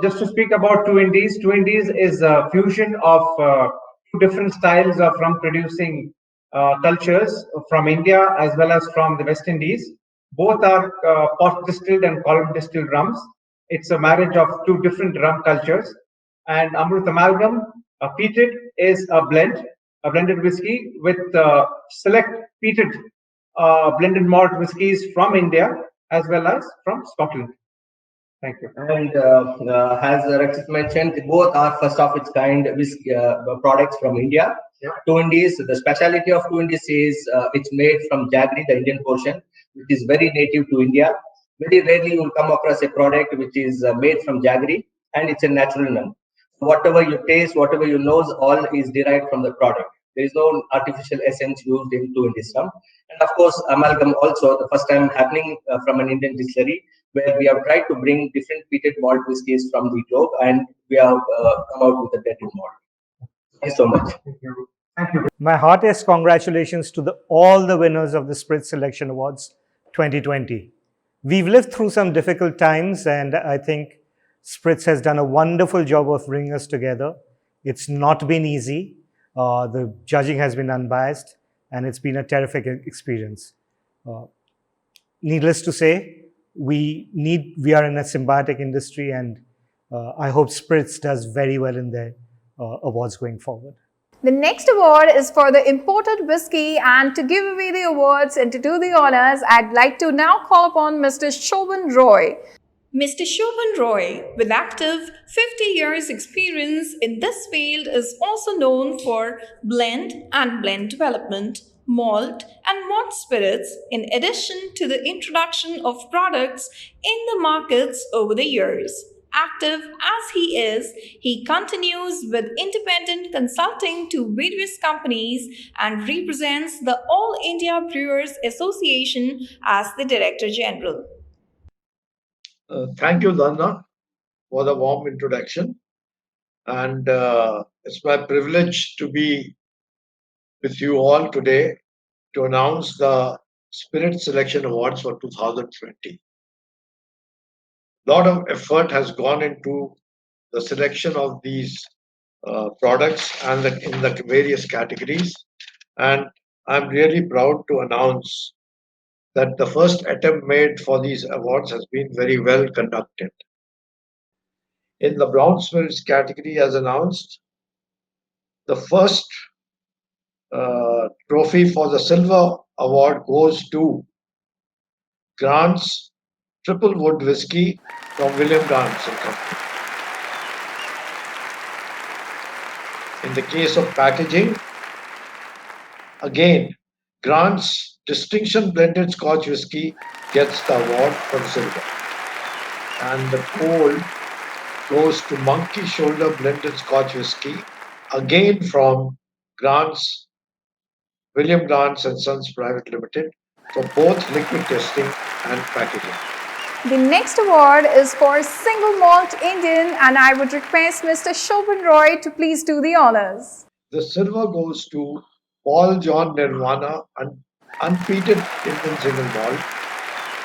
Just to speak about 2 Indies. 2 Indies is a fusion of 2 different styles of rum producing cultures from India as well as from the West Indies. Both are pot distilled and column distilled rums. It's a marriage of 2 different rum cultures. And Amrut Amalgam peated is a blended whiskey with select peated blended malt whiskies from India as well as from Scotland. Thank you. And as Rakshit mentioned, both are first of its kind whiskey products from India. Yeah. 2 Indies, the speciality of 2 Indies is it's made from jaggery, the Indian portion, which is very native to India. Very rarely you will come across a product which is made from jaggery, and it's a natural one. Whatever you taste, whatever you know, all is derived from the product. There is no artificial essence used in 2 Indies rum. And of course, amalgam also, the first time happening from an Indian distillery, where we have tried to bring different peated malt whiskies from the globe, and we have come out with a blended malt. Thank you so much. Thank you. My heartiest congratulations to all the winners of the Spirit Selection Awards 2020. We've lived through some difficult times, and I think Spiritz has done a wonderful job of bringing us together. It's not been easy. The judging has been unbiased, and it's been a terrific experience. Needless to say, we are in a symbiotic industry, and I hope Spiritz does very well in their awards going forward. The next award is for the imported whiskey, and to give away the awards and to do the honors, I'd like to now call upon Mr. Shobhan Roy. Mr. Shobhan Roy, with active 50 years experience in this field, is also known for blend and blend development, malt and malt spirits, in addition to the introduction of products in the markets over the years. Active as he is, he continues with independent consulting to various companies and represents the All India Brewers Association as the Director General. Thank you, Dana, for the warm introduction. And it's my privilege to be with you all today to announce the Spirit Selection Awards for 2020. A lot of effort has gone into the selection of these products and in the various categories. And I'm really proud to announce that the first attempt made for these awards has been very well conducted. In the brown spirits category, as announced, the first trophy for the silver award goes to Grant's Triple Wood Whiskey from William Grant's and Company. In the case of packaging, again, Grant's Distinction Blended Scotch Whiskey gets the award for silver. And the gold goes to Monkey Shoulder Blended Scotch Whiskey, again from Grant's William Grant's and Sons Private Limited, for both liquid testing and packaging. The next award is for Single Malt Indian, and I would request Mr. Shobhan Roy to please do the honors. The silver goes to Paul John Nirvana and Unpeated Indian Single Malt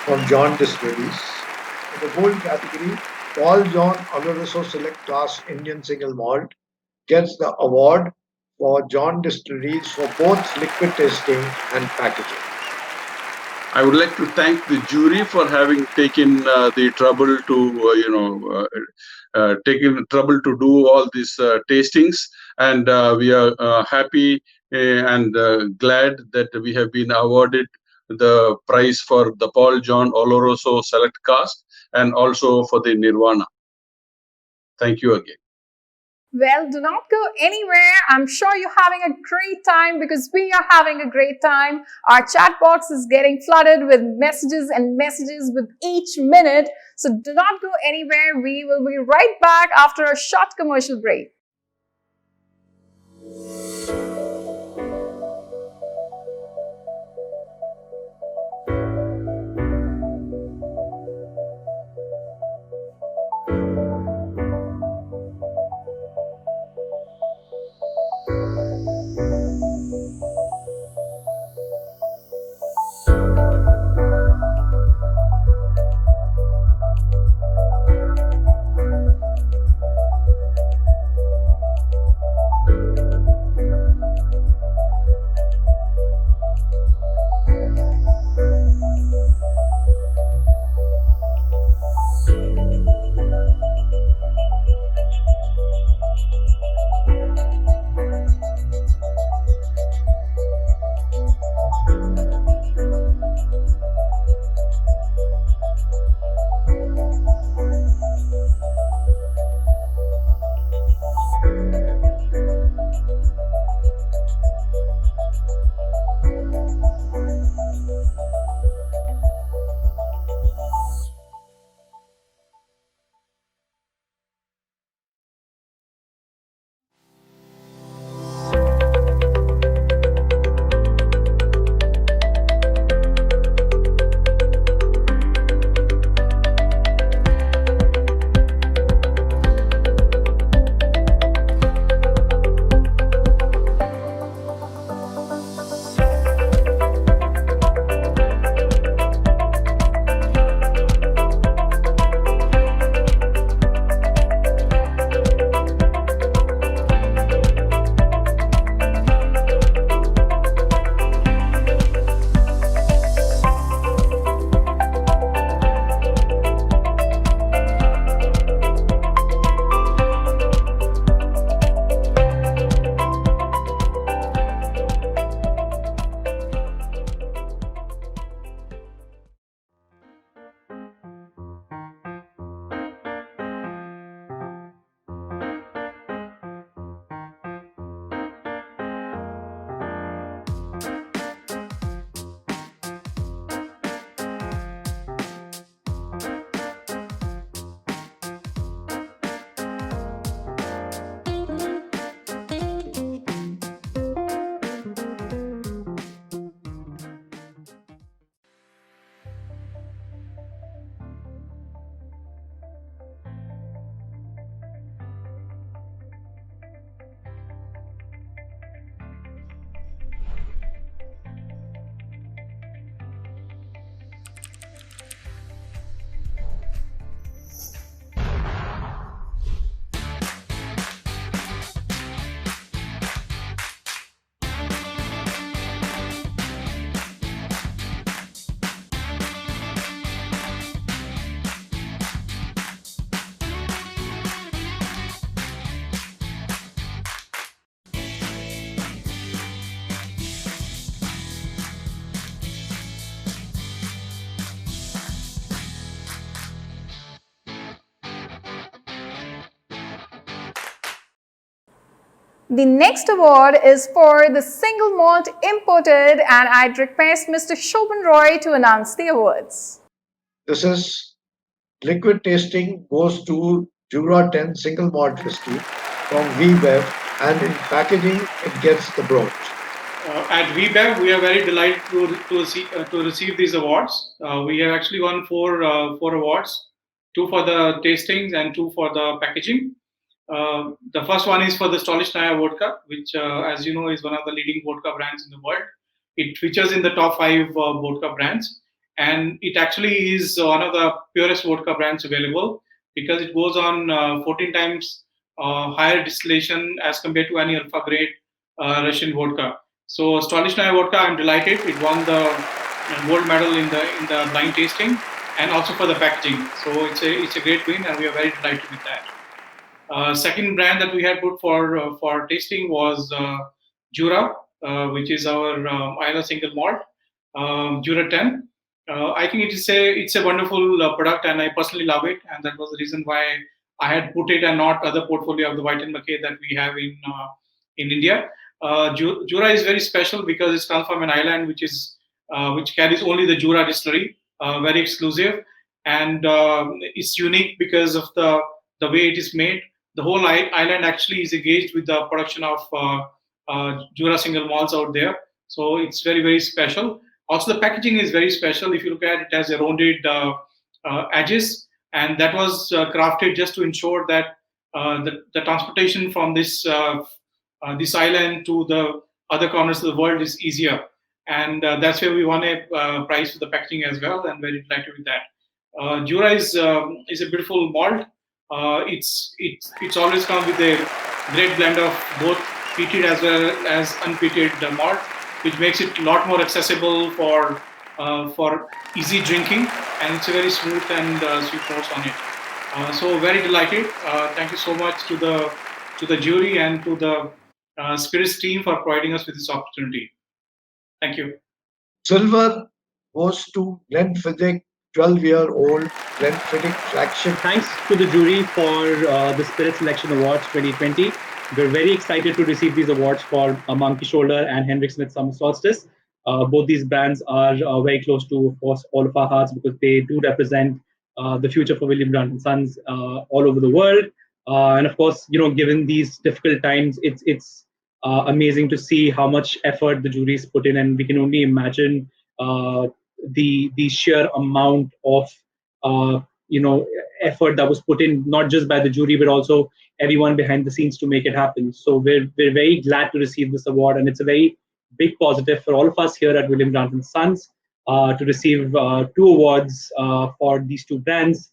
from John Distilleries. In the gold category, Paul John Oloroso Select Class Indian Single Malt gets the award for John Distilleries for both liquid testing and packaging. I would like to thank the jury for having taken the trouble to, taken the trouble to do all these tastings, and we are happy and glad that we have been awarded the prize for the Paul John Oloroso Select Cask and also for the Nirvana. Thank you again. Well, do not go anywhere. I'm sure you're having a great time because we are having a great time. Our chat box is getting flooded with messages and messages with each minute. So do not go anywhere. We will be right back after a short commercial break. The next award is for the single malt imported, and I'd request Mr. Shobhan Roy to announce the awards. This is liquid tasting goes to Jura 10 single malt whiskey from VBev, and in packaging it gets the brooch. At VBev, we are very delighted to receive these awards. We have actually won four awards, two for the tastings and two for the packaging. The first one is for the Stolichnaya vodka, which, as you know, is one of the leading vodka brands in the world. It features in the top 5 vodka brands, and it actually is one of the purest vodka brands available because it goes on 14 times higher distillation as compared to any alpha grade Russian vodka. So Stolichnaya vodka, I'm delighted. It won the gold medal in the blind tasting and also for the packaging. So it's a great win, and we are very delighted with that. Second brand that we had put for tasting was Jura, which is our Isla single malt, Jura 10. I think it's a wonderful product, and I personally love it, and that was the reason why I had put it and not other portfolio of the White and McKay that we have in India. Jura is very special because it's come from an island which carries only the Jura distillery, very exclusive, and it's unique because of the way it is made. The whole island actually is engaged with the production of Jura single malts out there, so it's very, very special. Also, the packaging is very special. If you look at it, it has a rounded edges, and that was crafted just to ensure that the transportation from this island to the other corners of the world is easier, and that's where we won a prize for the packaging as well, and very delighted with that. Jura is a beautiful malt. It's always come with a great blend of both peated as well as unpeated malt, which makes it a lot more accessible for easy drinking, and it's a very smooth and sweet notes on it. So very delighted. Thank you so much to the jury and to the Spiritz team for providing us with this opportunity. Thank you. Silver goes to Glenfiddich 12-year-old Glenfiddich flagship. Thanks to the jury for the Spirit Selection Awards 2020. We're very excited to receive these awards for Monkey Shoulder and Hendrik Smith Summer Solstice. Both these brands are very close to, of course, all of our hearts because they do represent the future for William Grant and Sons all over the world. And of course, given these difficult times, it's amazing to see how much effort the jury's put in, and we can only imagine the sheer amount of effort that was put in, not just by the jury but also everyone behind the scenes to make it happen. So we're very glad to receive this award, and it's a very big positive for all of us here at William Grant and Sons to receive 2 awards for these 2 brands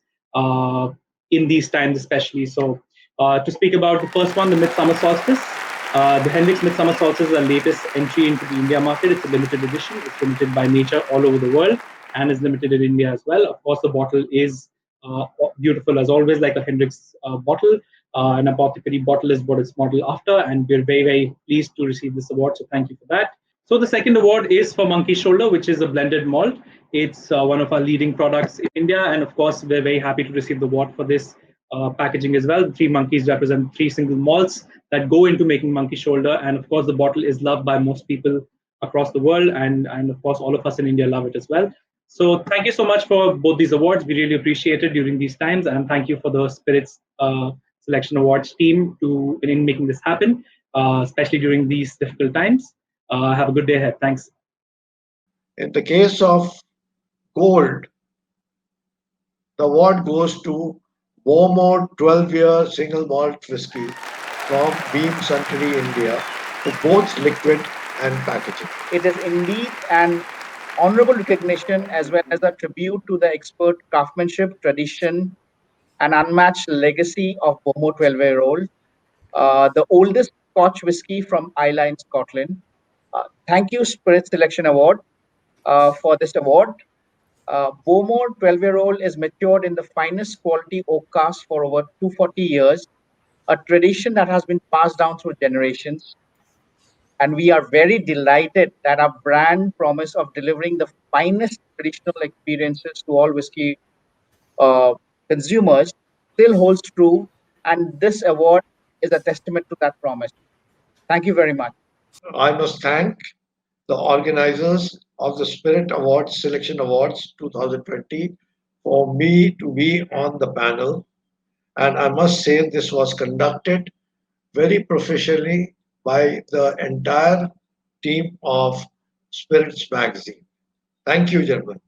in these times especially. So to speak about the first one, the Midsummer Solstice. The Hendrix Midsummer Solstice is our latest entry into the India market. It's a limited edition. It's limited by nature all over the world and is limited in India as well. Of course, the bottle is beautiful as always, like a Hendrix bottle. An apothecary bottle is what it's modeled after, and we're very, very pleased to receive this award. So thank you for that. So the second award is for Monkey Shoulder, which is a blended malt. It's one of our leading products in India, and of course, we're very happy to receive the award for this packaging as well. The 3 monkeys represent 3 single malts that go into making Monkey Shoulder, and of course, the bottle is loved by most people across the world, and of course, all of us in India love it as well. So thank you so much for both these awards. We really appreciate it during these times, and thank you for the Spiritz Selection Awards team in making this happen, especially during these difficult times. Have a good day ahead. Thanks. In the case of gold, the award goes to Bowmore 12-year single malt whiskey from Beam Suntory, India, for both liquid and packaging. It is indeed an honorable recognition as well as a tribute to the expert craftsmanship, tradition, and unmatched legacy of Bowmore 12-year-old, the oldest Scotch whiskey from Islay in Scotland. Thank you, Spirit Selection Award, for this award. Bowmore 12-year-old is matured in the finest quality oak cask for over 240 years, a tradition that has been passed down through generations. And we are very delighted that our brand promise of delivering the finest traditional experiences to all whiskey consumers still holds true. And this award is a testament to that promise. Thank you very much. I must thank the organizers of the Spirit Awards Selection Awards 2020 for me to be on the panel. And I must say, this was conducted very professionally by the entire team of Spirits magazine. Thank you, gentlemen.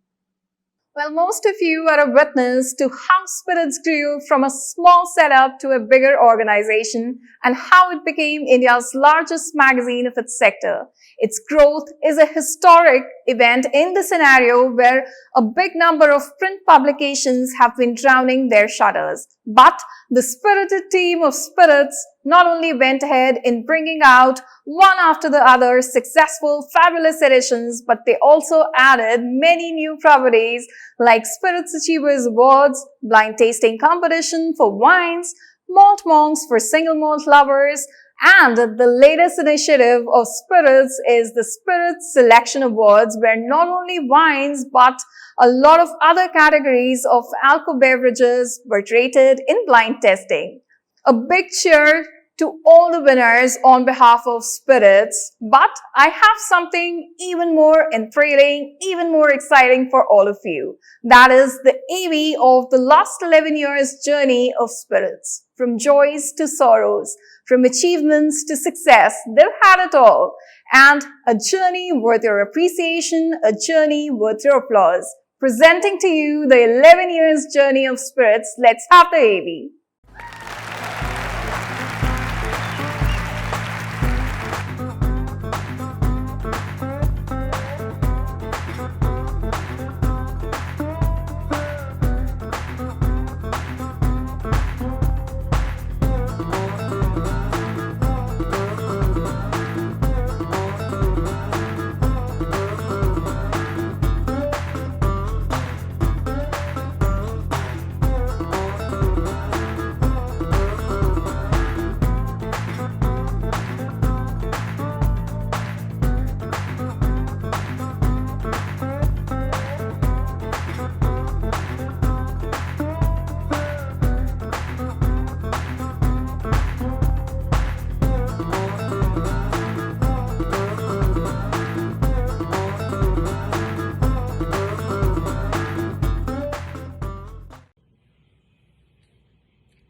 Well, most of you are a witness to how Spiritz grew from a small setup to a bigger organization and how it became India's largest magazine of its sector. Its growth is a historic event in the scenario where a big number of print publications have been drowning their shutters. But the spirited team of Spiritz not only went ahead in bringing out one after the other successful, fabulous editions, but they also added many new properties like Spiritz Achievers Awards, blind tasting competition for wines, malt monks for single malt lovers, and the latest initiative of Spiritz is the Spiritz Selection Awards, where not only wines but a lot of other categories of alcohol beverages were rated in blind testing. A big cheer to all the winners on behalf of Spiritz, but I have something even more thrilling, even more exciting for all of you. That is the AV of the last 11 years journey of Spiritz. From joys to sorrows, from achievements to success, they've had it all. And a journey worth your appreciation, a journey worth your applause. Presenting to you the 11 years journey of Spiritz, let's have the AV.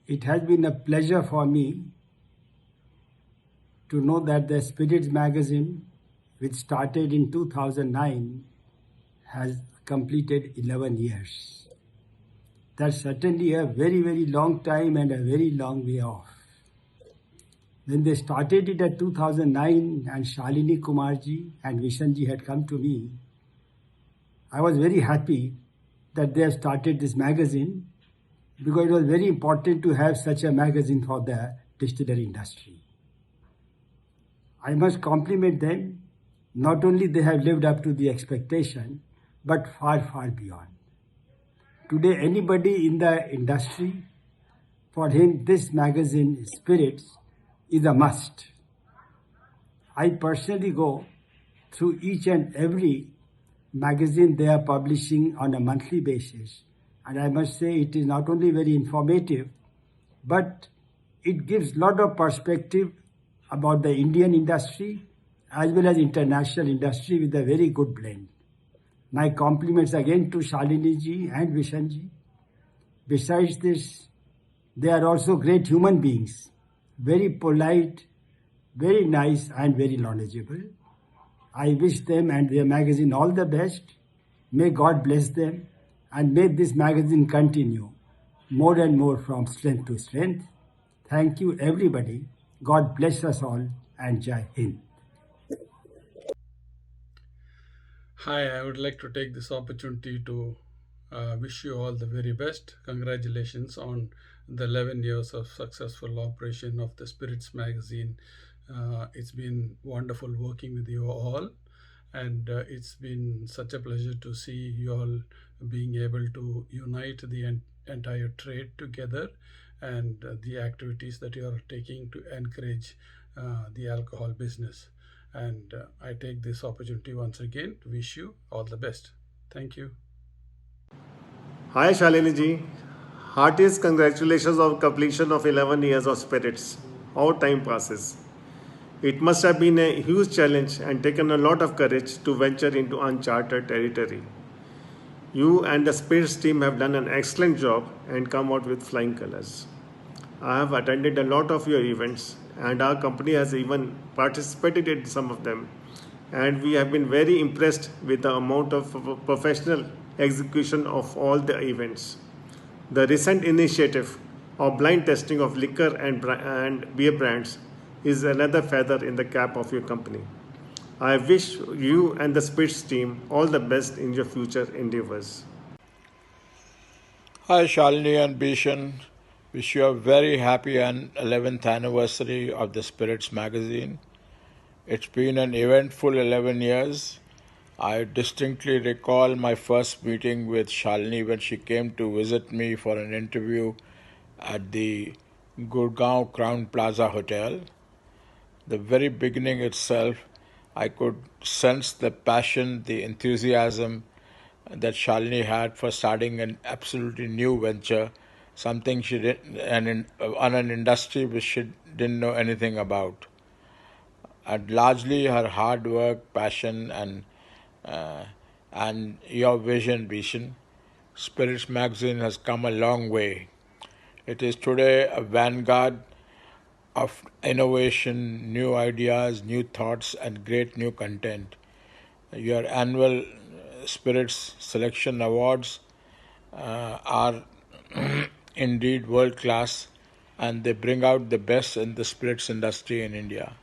It has been a pleasure for me to know that the Spiritz magazine, which started in 2009, has completed 11 years. That's certainly a very, very long time and a very long way off. When they started it at 2009 and Shalini Kumarji and Vishanji had come to me, I was very happy that they have started this magazine because it was very important to have such a magazine for the distillery industry. I must compliment them. Not only they have lived up to the expectation, but far, far beyond. Today, anybody in the industry, for him, this magazine, Spiritz, is a must. I personally go through each and every magazine they are publishing on a monthly basis. And I must say it is not only very informative, but it gives a lot of perspective about the Indian industry as well as international industry with a very good blend. My compliments again to Shalini ji and Vishan ji. Besides this, they are also great human beings, very polite, very nice and very knowledgeable. I wish them and their magazine all the best. May God bless them and may this magazine continue more and more from strength to strength. Thank you everybody. God bless us all and Jai Hind. Hi, I would like to take this opportunity to wish you all the very best. Congratulations on the 11 years of successful operation of the Spiritz magazine. It's been wonderful working with you all, and it's been such a pleasure to see you all being able to unite the entire trade together and the activities that you are taking to encourage the alcohol business. And I take this opportunity once again to wish you all the best. Thank you. Hi Shalini ji. Heartiest congratulations on completion of 11 years of Spiritz. How time passes. It must have been a huge challenge and taken a lot of courage to venture into uncharted territory. You and the Spiritz team have done an excellent job and come out with flying colors. I have attended a lot of your events, and our company has even participated in some of them. And we have been very impressed with the amount of professional execution of all the events. The recent initiative of blind testing of liquor and beer brands is another feather in the cap of your company. I wish you and the Spiritz team all the best in your future endeavors. Hi, Shalini and Bishan. Wish you a very happy and 11th anniversary of the Spiritz magazine. It's been an eventful 11 years. I distinctly recall my first meeting with Shalini when she came to visit me for an interview at the Gurgaon Crown Plaza Hotel. The very beginning itself, I could sense the passion, the enthusiasm that Shalini had for starting an absolutely new venture, something she did on an industry which she didn't know anything about. And largely her hard work, passion, and your vision, Spiritz magazine has come a long way. It is today a vanguard of innovation, new ideas, new thoughts, and great new content. Your annual Spiritz Selection Awards are indeed world class, and they bring out the best in the spirits industry in India.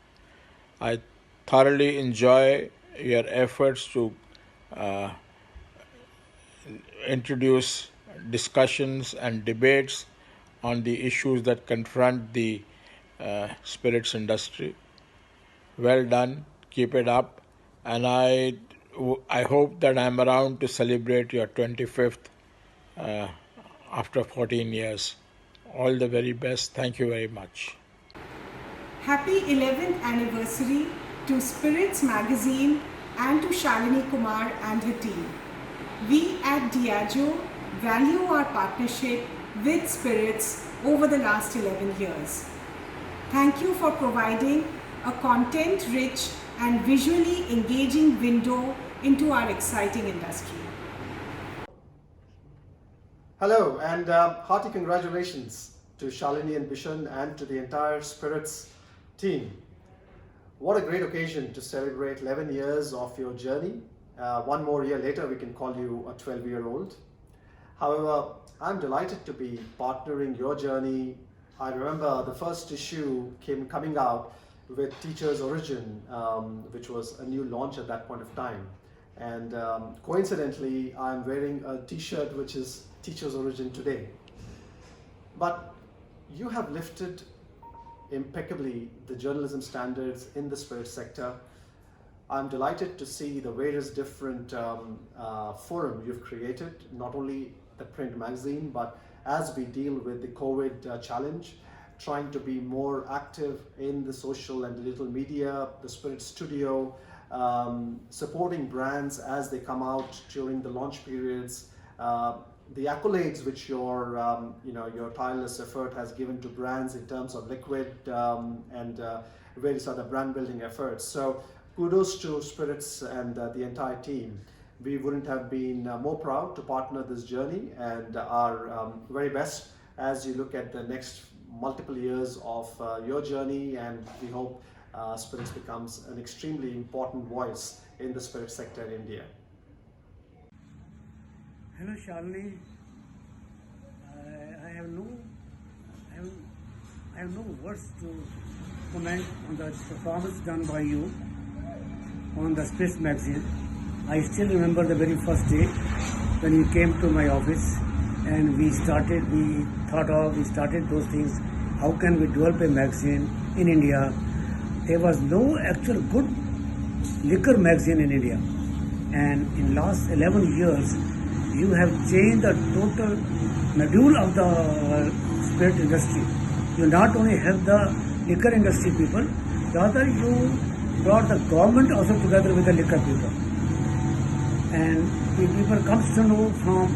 I thoroughly enjoy your efforts to introduce discussions and debates on the issues that confront the spirits industry. Well done, keep it up, and I hope that I'm around to celebrate your 25th after 14 years. All the very best. Thank you very much. Happy 11th anniversary to Spiritz magazine and to Shalini Kumar and her team. We at Diageo value our partnership with Spiritz over the last 11 years. Thank you for providing a content-rich and visually engaging window into our exciting industry. Hello and hearty congratulations to Shalini and Bishan and to the entire Spiritz team. What a great occasion to celebrate 11 years of your journey. One more year later, we can call you a 12-year-old. However, I'm delighted to be partnering your journey. I remember the first issue coming out with Teacher's Origin, which was a new launch at that point of time. And coincidentally, I'm wearing a t-shirt which is Teacher's Origin today. But you have lifted impeccably the journalism standards in the spirit sector. I'm delighted to see the various different forums you've created, not only the print magazine, but as we deal with the COVID challenge, trying to be more active in the social and digital media, the Spirit Studio, supporting brands as they come out during the launch periods, the accolades which your tireless effort has given to brands in terms of liquid and various other brand building efforts. So kudos to Spiritz and the entire team. We wouldn't have been more proud to partner this journey, and our very best as you look at the next multiple years of your journey, and we hope Spiritz becomes an extremely important voice in the spirit sector in India. Hello Shalini, I have no words to comment on the performance done by you on the Spiritz magazine. I still remember the very first day when you came to my office and we started those things. How can we develop a magazine in India? There was no actual good liquor magazine in India, and in last 11 years you have changed the total module of the spirit industry. You not only help the liquor industry people, rather you brought the government also together with the liquor people. And if people comes to know from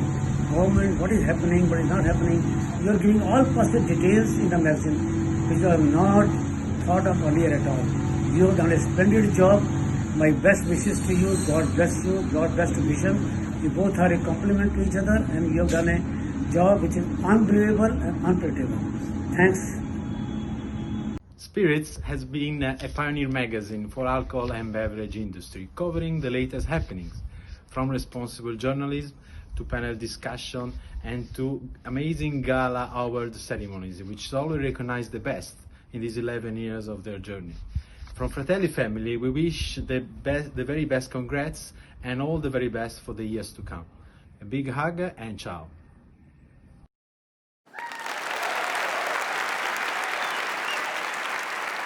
government what is happening, what is not happening, you are giving all possible details in the magazine which are not thought of earlier at all. You have done a splendid job. My best wishes to you. God bless you. God bless to Vision. You both are a complement to each other, and you have done a job which is unbelievable and unpredictable. Thanks. Spiritz has been a pioneer magazine for alcohol and beverage industry, covering the latest happenings, from responsible journalism to panel discussion and to amazing gala award ceremonies, which always recognize the best in these 11 years of their journey. From Fratelli family, we wish the very best congrats and all the very best for the years to come. A big hug and ciao.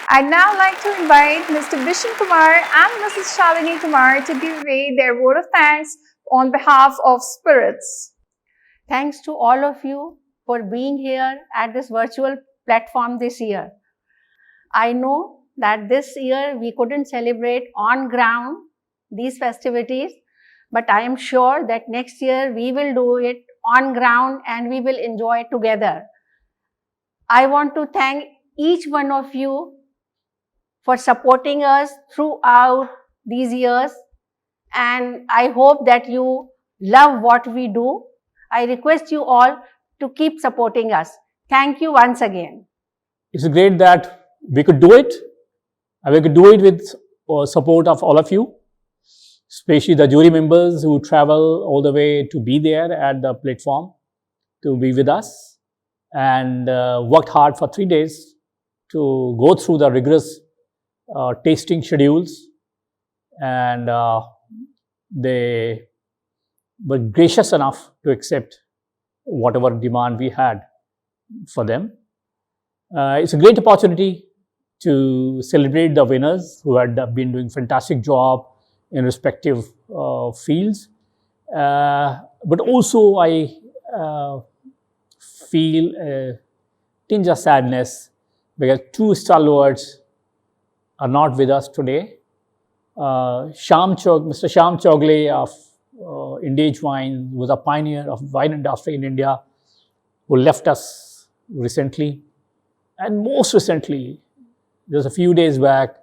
I'd now like to invite Mr. Bishan Kumar and Mrs. Shalini Kumar to give away their vote of thanks on behalf of Spiritz. Thanks to all of you for being here at this virtual platform this year. I know that this year we couldn't celebrate on ground these festivities, but I am sure that next year we will do it on ground and we will enjoy it together. I want to thank each one of you for supporting us throughout these years, and I hope that you love what we do. I request you all to keep supporting us. Thank you once again. It's great that we could do it, and we could do it with support of all of you, especially the jury members who travel all the way to be there at the platform, to be with us, and worked hard for 3 days to go through the rigorous tasting schedules, and they were gracious enough to accept whatever demand we had for them. It's a great opportunity to celebrate the winners who had been doing fantastic job in respective fields, but also I feel a tinge of sadness because two stalwarts are not with us today. Mr. Sham Chogle of Indage Wine was a pioneer of wine industry in India who left us recently. And most recently, just a few days back,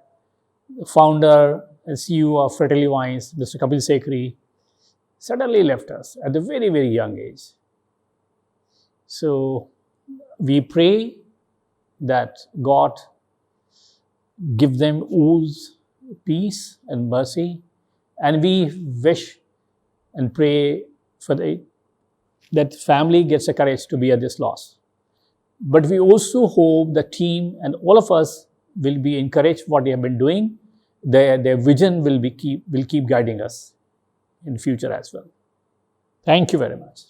the founder and CEO of Fratelli Wines, Mr. Kapil Sekhri, suddenly left us at a very, very young age. So we pray that God give them ooze, peace and mercy, and we wish and pray for that family gets the courage to bear this loss. But we also hope the team and all of us will be encouraged what they have been doing. Their vision will keep guiding us in future as well. Thank you very much.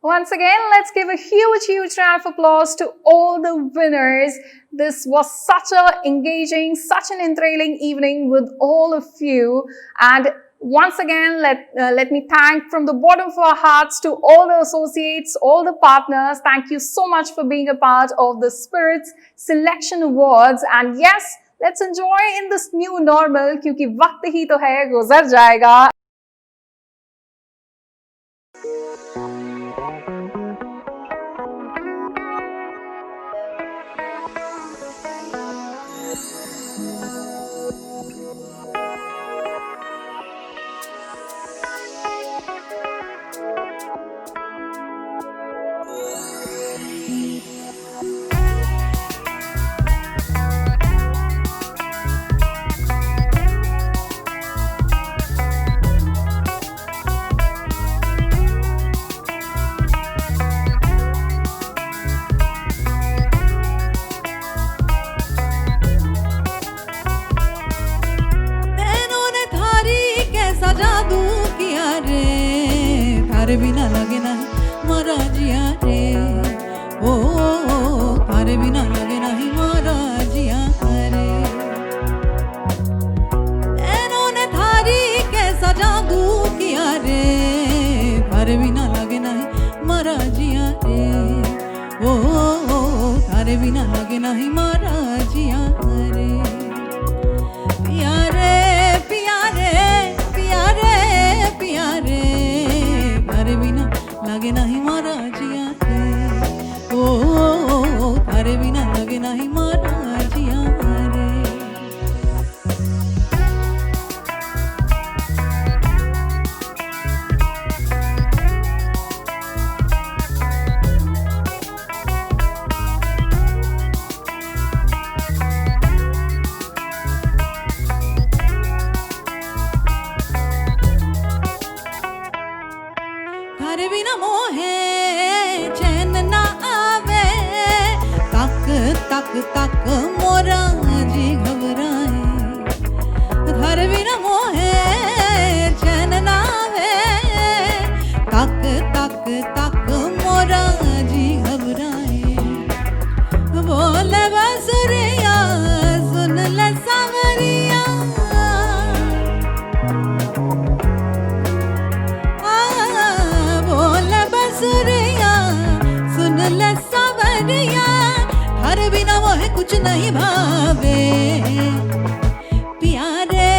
Once again, let's give a huge round of applause to all the winners. This was such an engaging, such an enthralling evening with all of you. And once again, let me thank from the bottom of our hearts to all the associates, all the partners. Thank you so much for being a part of the Spiritz Selection Awards. And yes, let's enjoy in this new normal, क्योंकि वक्त ही तो है, गुजर जाएगा. बिना लगे ना मारा जिया रे ओ थारे बिना लगे नहीं मारा जिया रे इन्होंने थारी कैसा जादू किया रे थारे बिना लगे नहीं मारा जिया रे ओ थारे बिना लगे नहीं मारा जिया रे पिया रे पिया रे पिया रे पिया रे थारे बिना लगे नहीं मारा जिया रे ओ थारे बिना लगे नहीं मारा जिया रे थारे बिना मोहे चैन ना आवे तक तक तक मोरा जी घबराए थारे बिना मोहे चैन ना आवे तक तक तक मोरा जी घबराए बोले बसुरिया सुन ले सावरिया बोले बसुरिया सुन ले सावरिया थारे बिना मोहे कुछ नहीं भावे प्यारे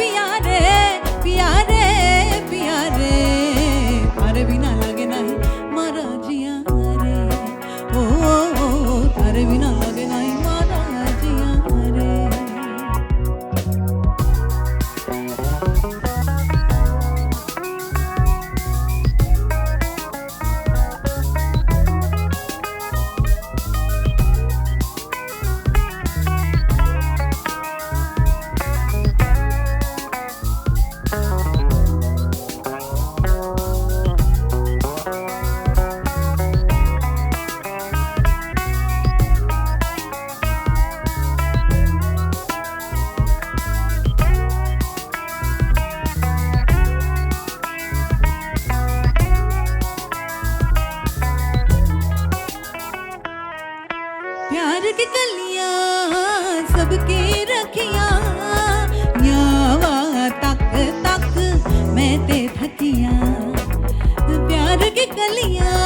प्यारे प्यारे प्यारे थारे बिना लगे नहीं मारा जिया रे ओ थारे बिना लगे नहीं मारा जिया रे प्यार की कलियां सबकी रखियां न्यावा तक तक मैं ते थकियां प्यार की कलियां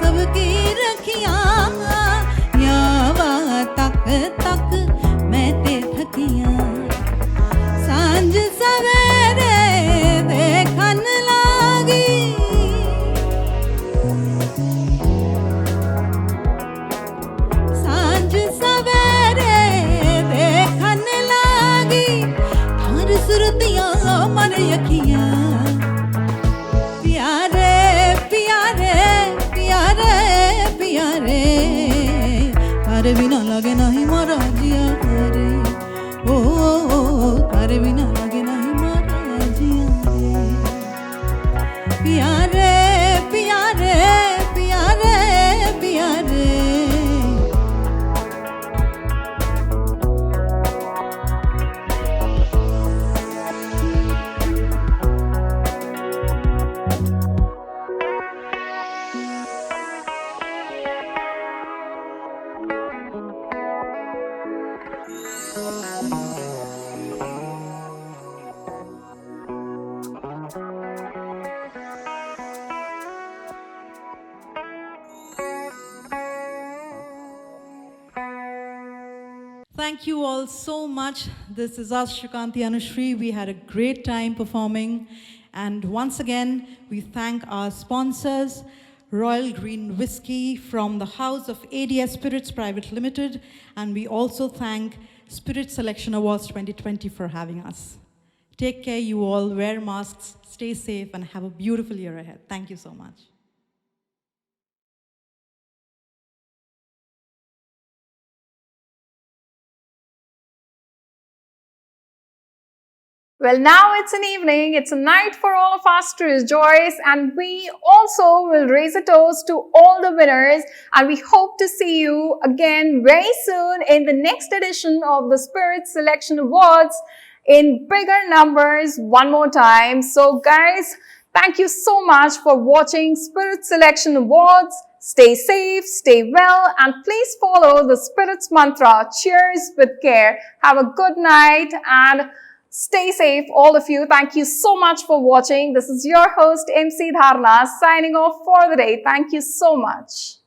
सबकी रखियां न्यावा तक तक मैं ते थकियां सांझ सवेरे देखन लागी सांझ सवेरे देखन लागी थार सुरतियां मन यखियां प्यारे प्यारे प्यारे प्यारे थारे बिना लगे नहीं मारा जिया रे ओ थारे बिना लगे नहीं मारा जिया रे प्यारे प्यारे प्यारे प्यारे Thank you all so much. This is us, Shukanti Anushri. We had a great time performing. And once again, we thank our sponsors, Royal Green Whiskey from the House of ADS Spirits Private Limited. And we also thank Spirit Selection Awards 2020 for having us. Take care, you all. Wear masks, stay safe, and have a beautiful year ahead. Thank you so much. Well, now it's an evening, it's a night for all of us to rejoice, and we also will raise a toast to all the winners, and we hope to see you again very soon in the next edition of the Spirit Selection Awards in bigger numbers one more time. So guys, thank you so much for watching Spirit Selection Awards. Stay safe, stay well, and please follow the Spirit's mantra, cheers with care. Have a good night and stay safe, all of you. Thank you so much for watching. This is your host, MC Dharna, signing off for the day. Thank you so much.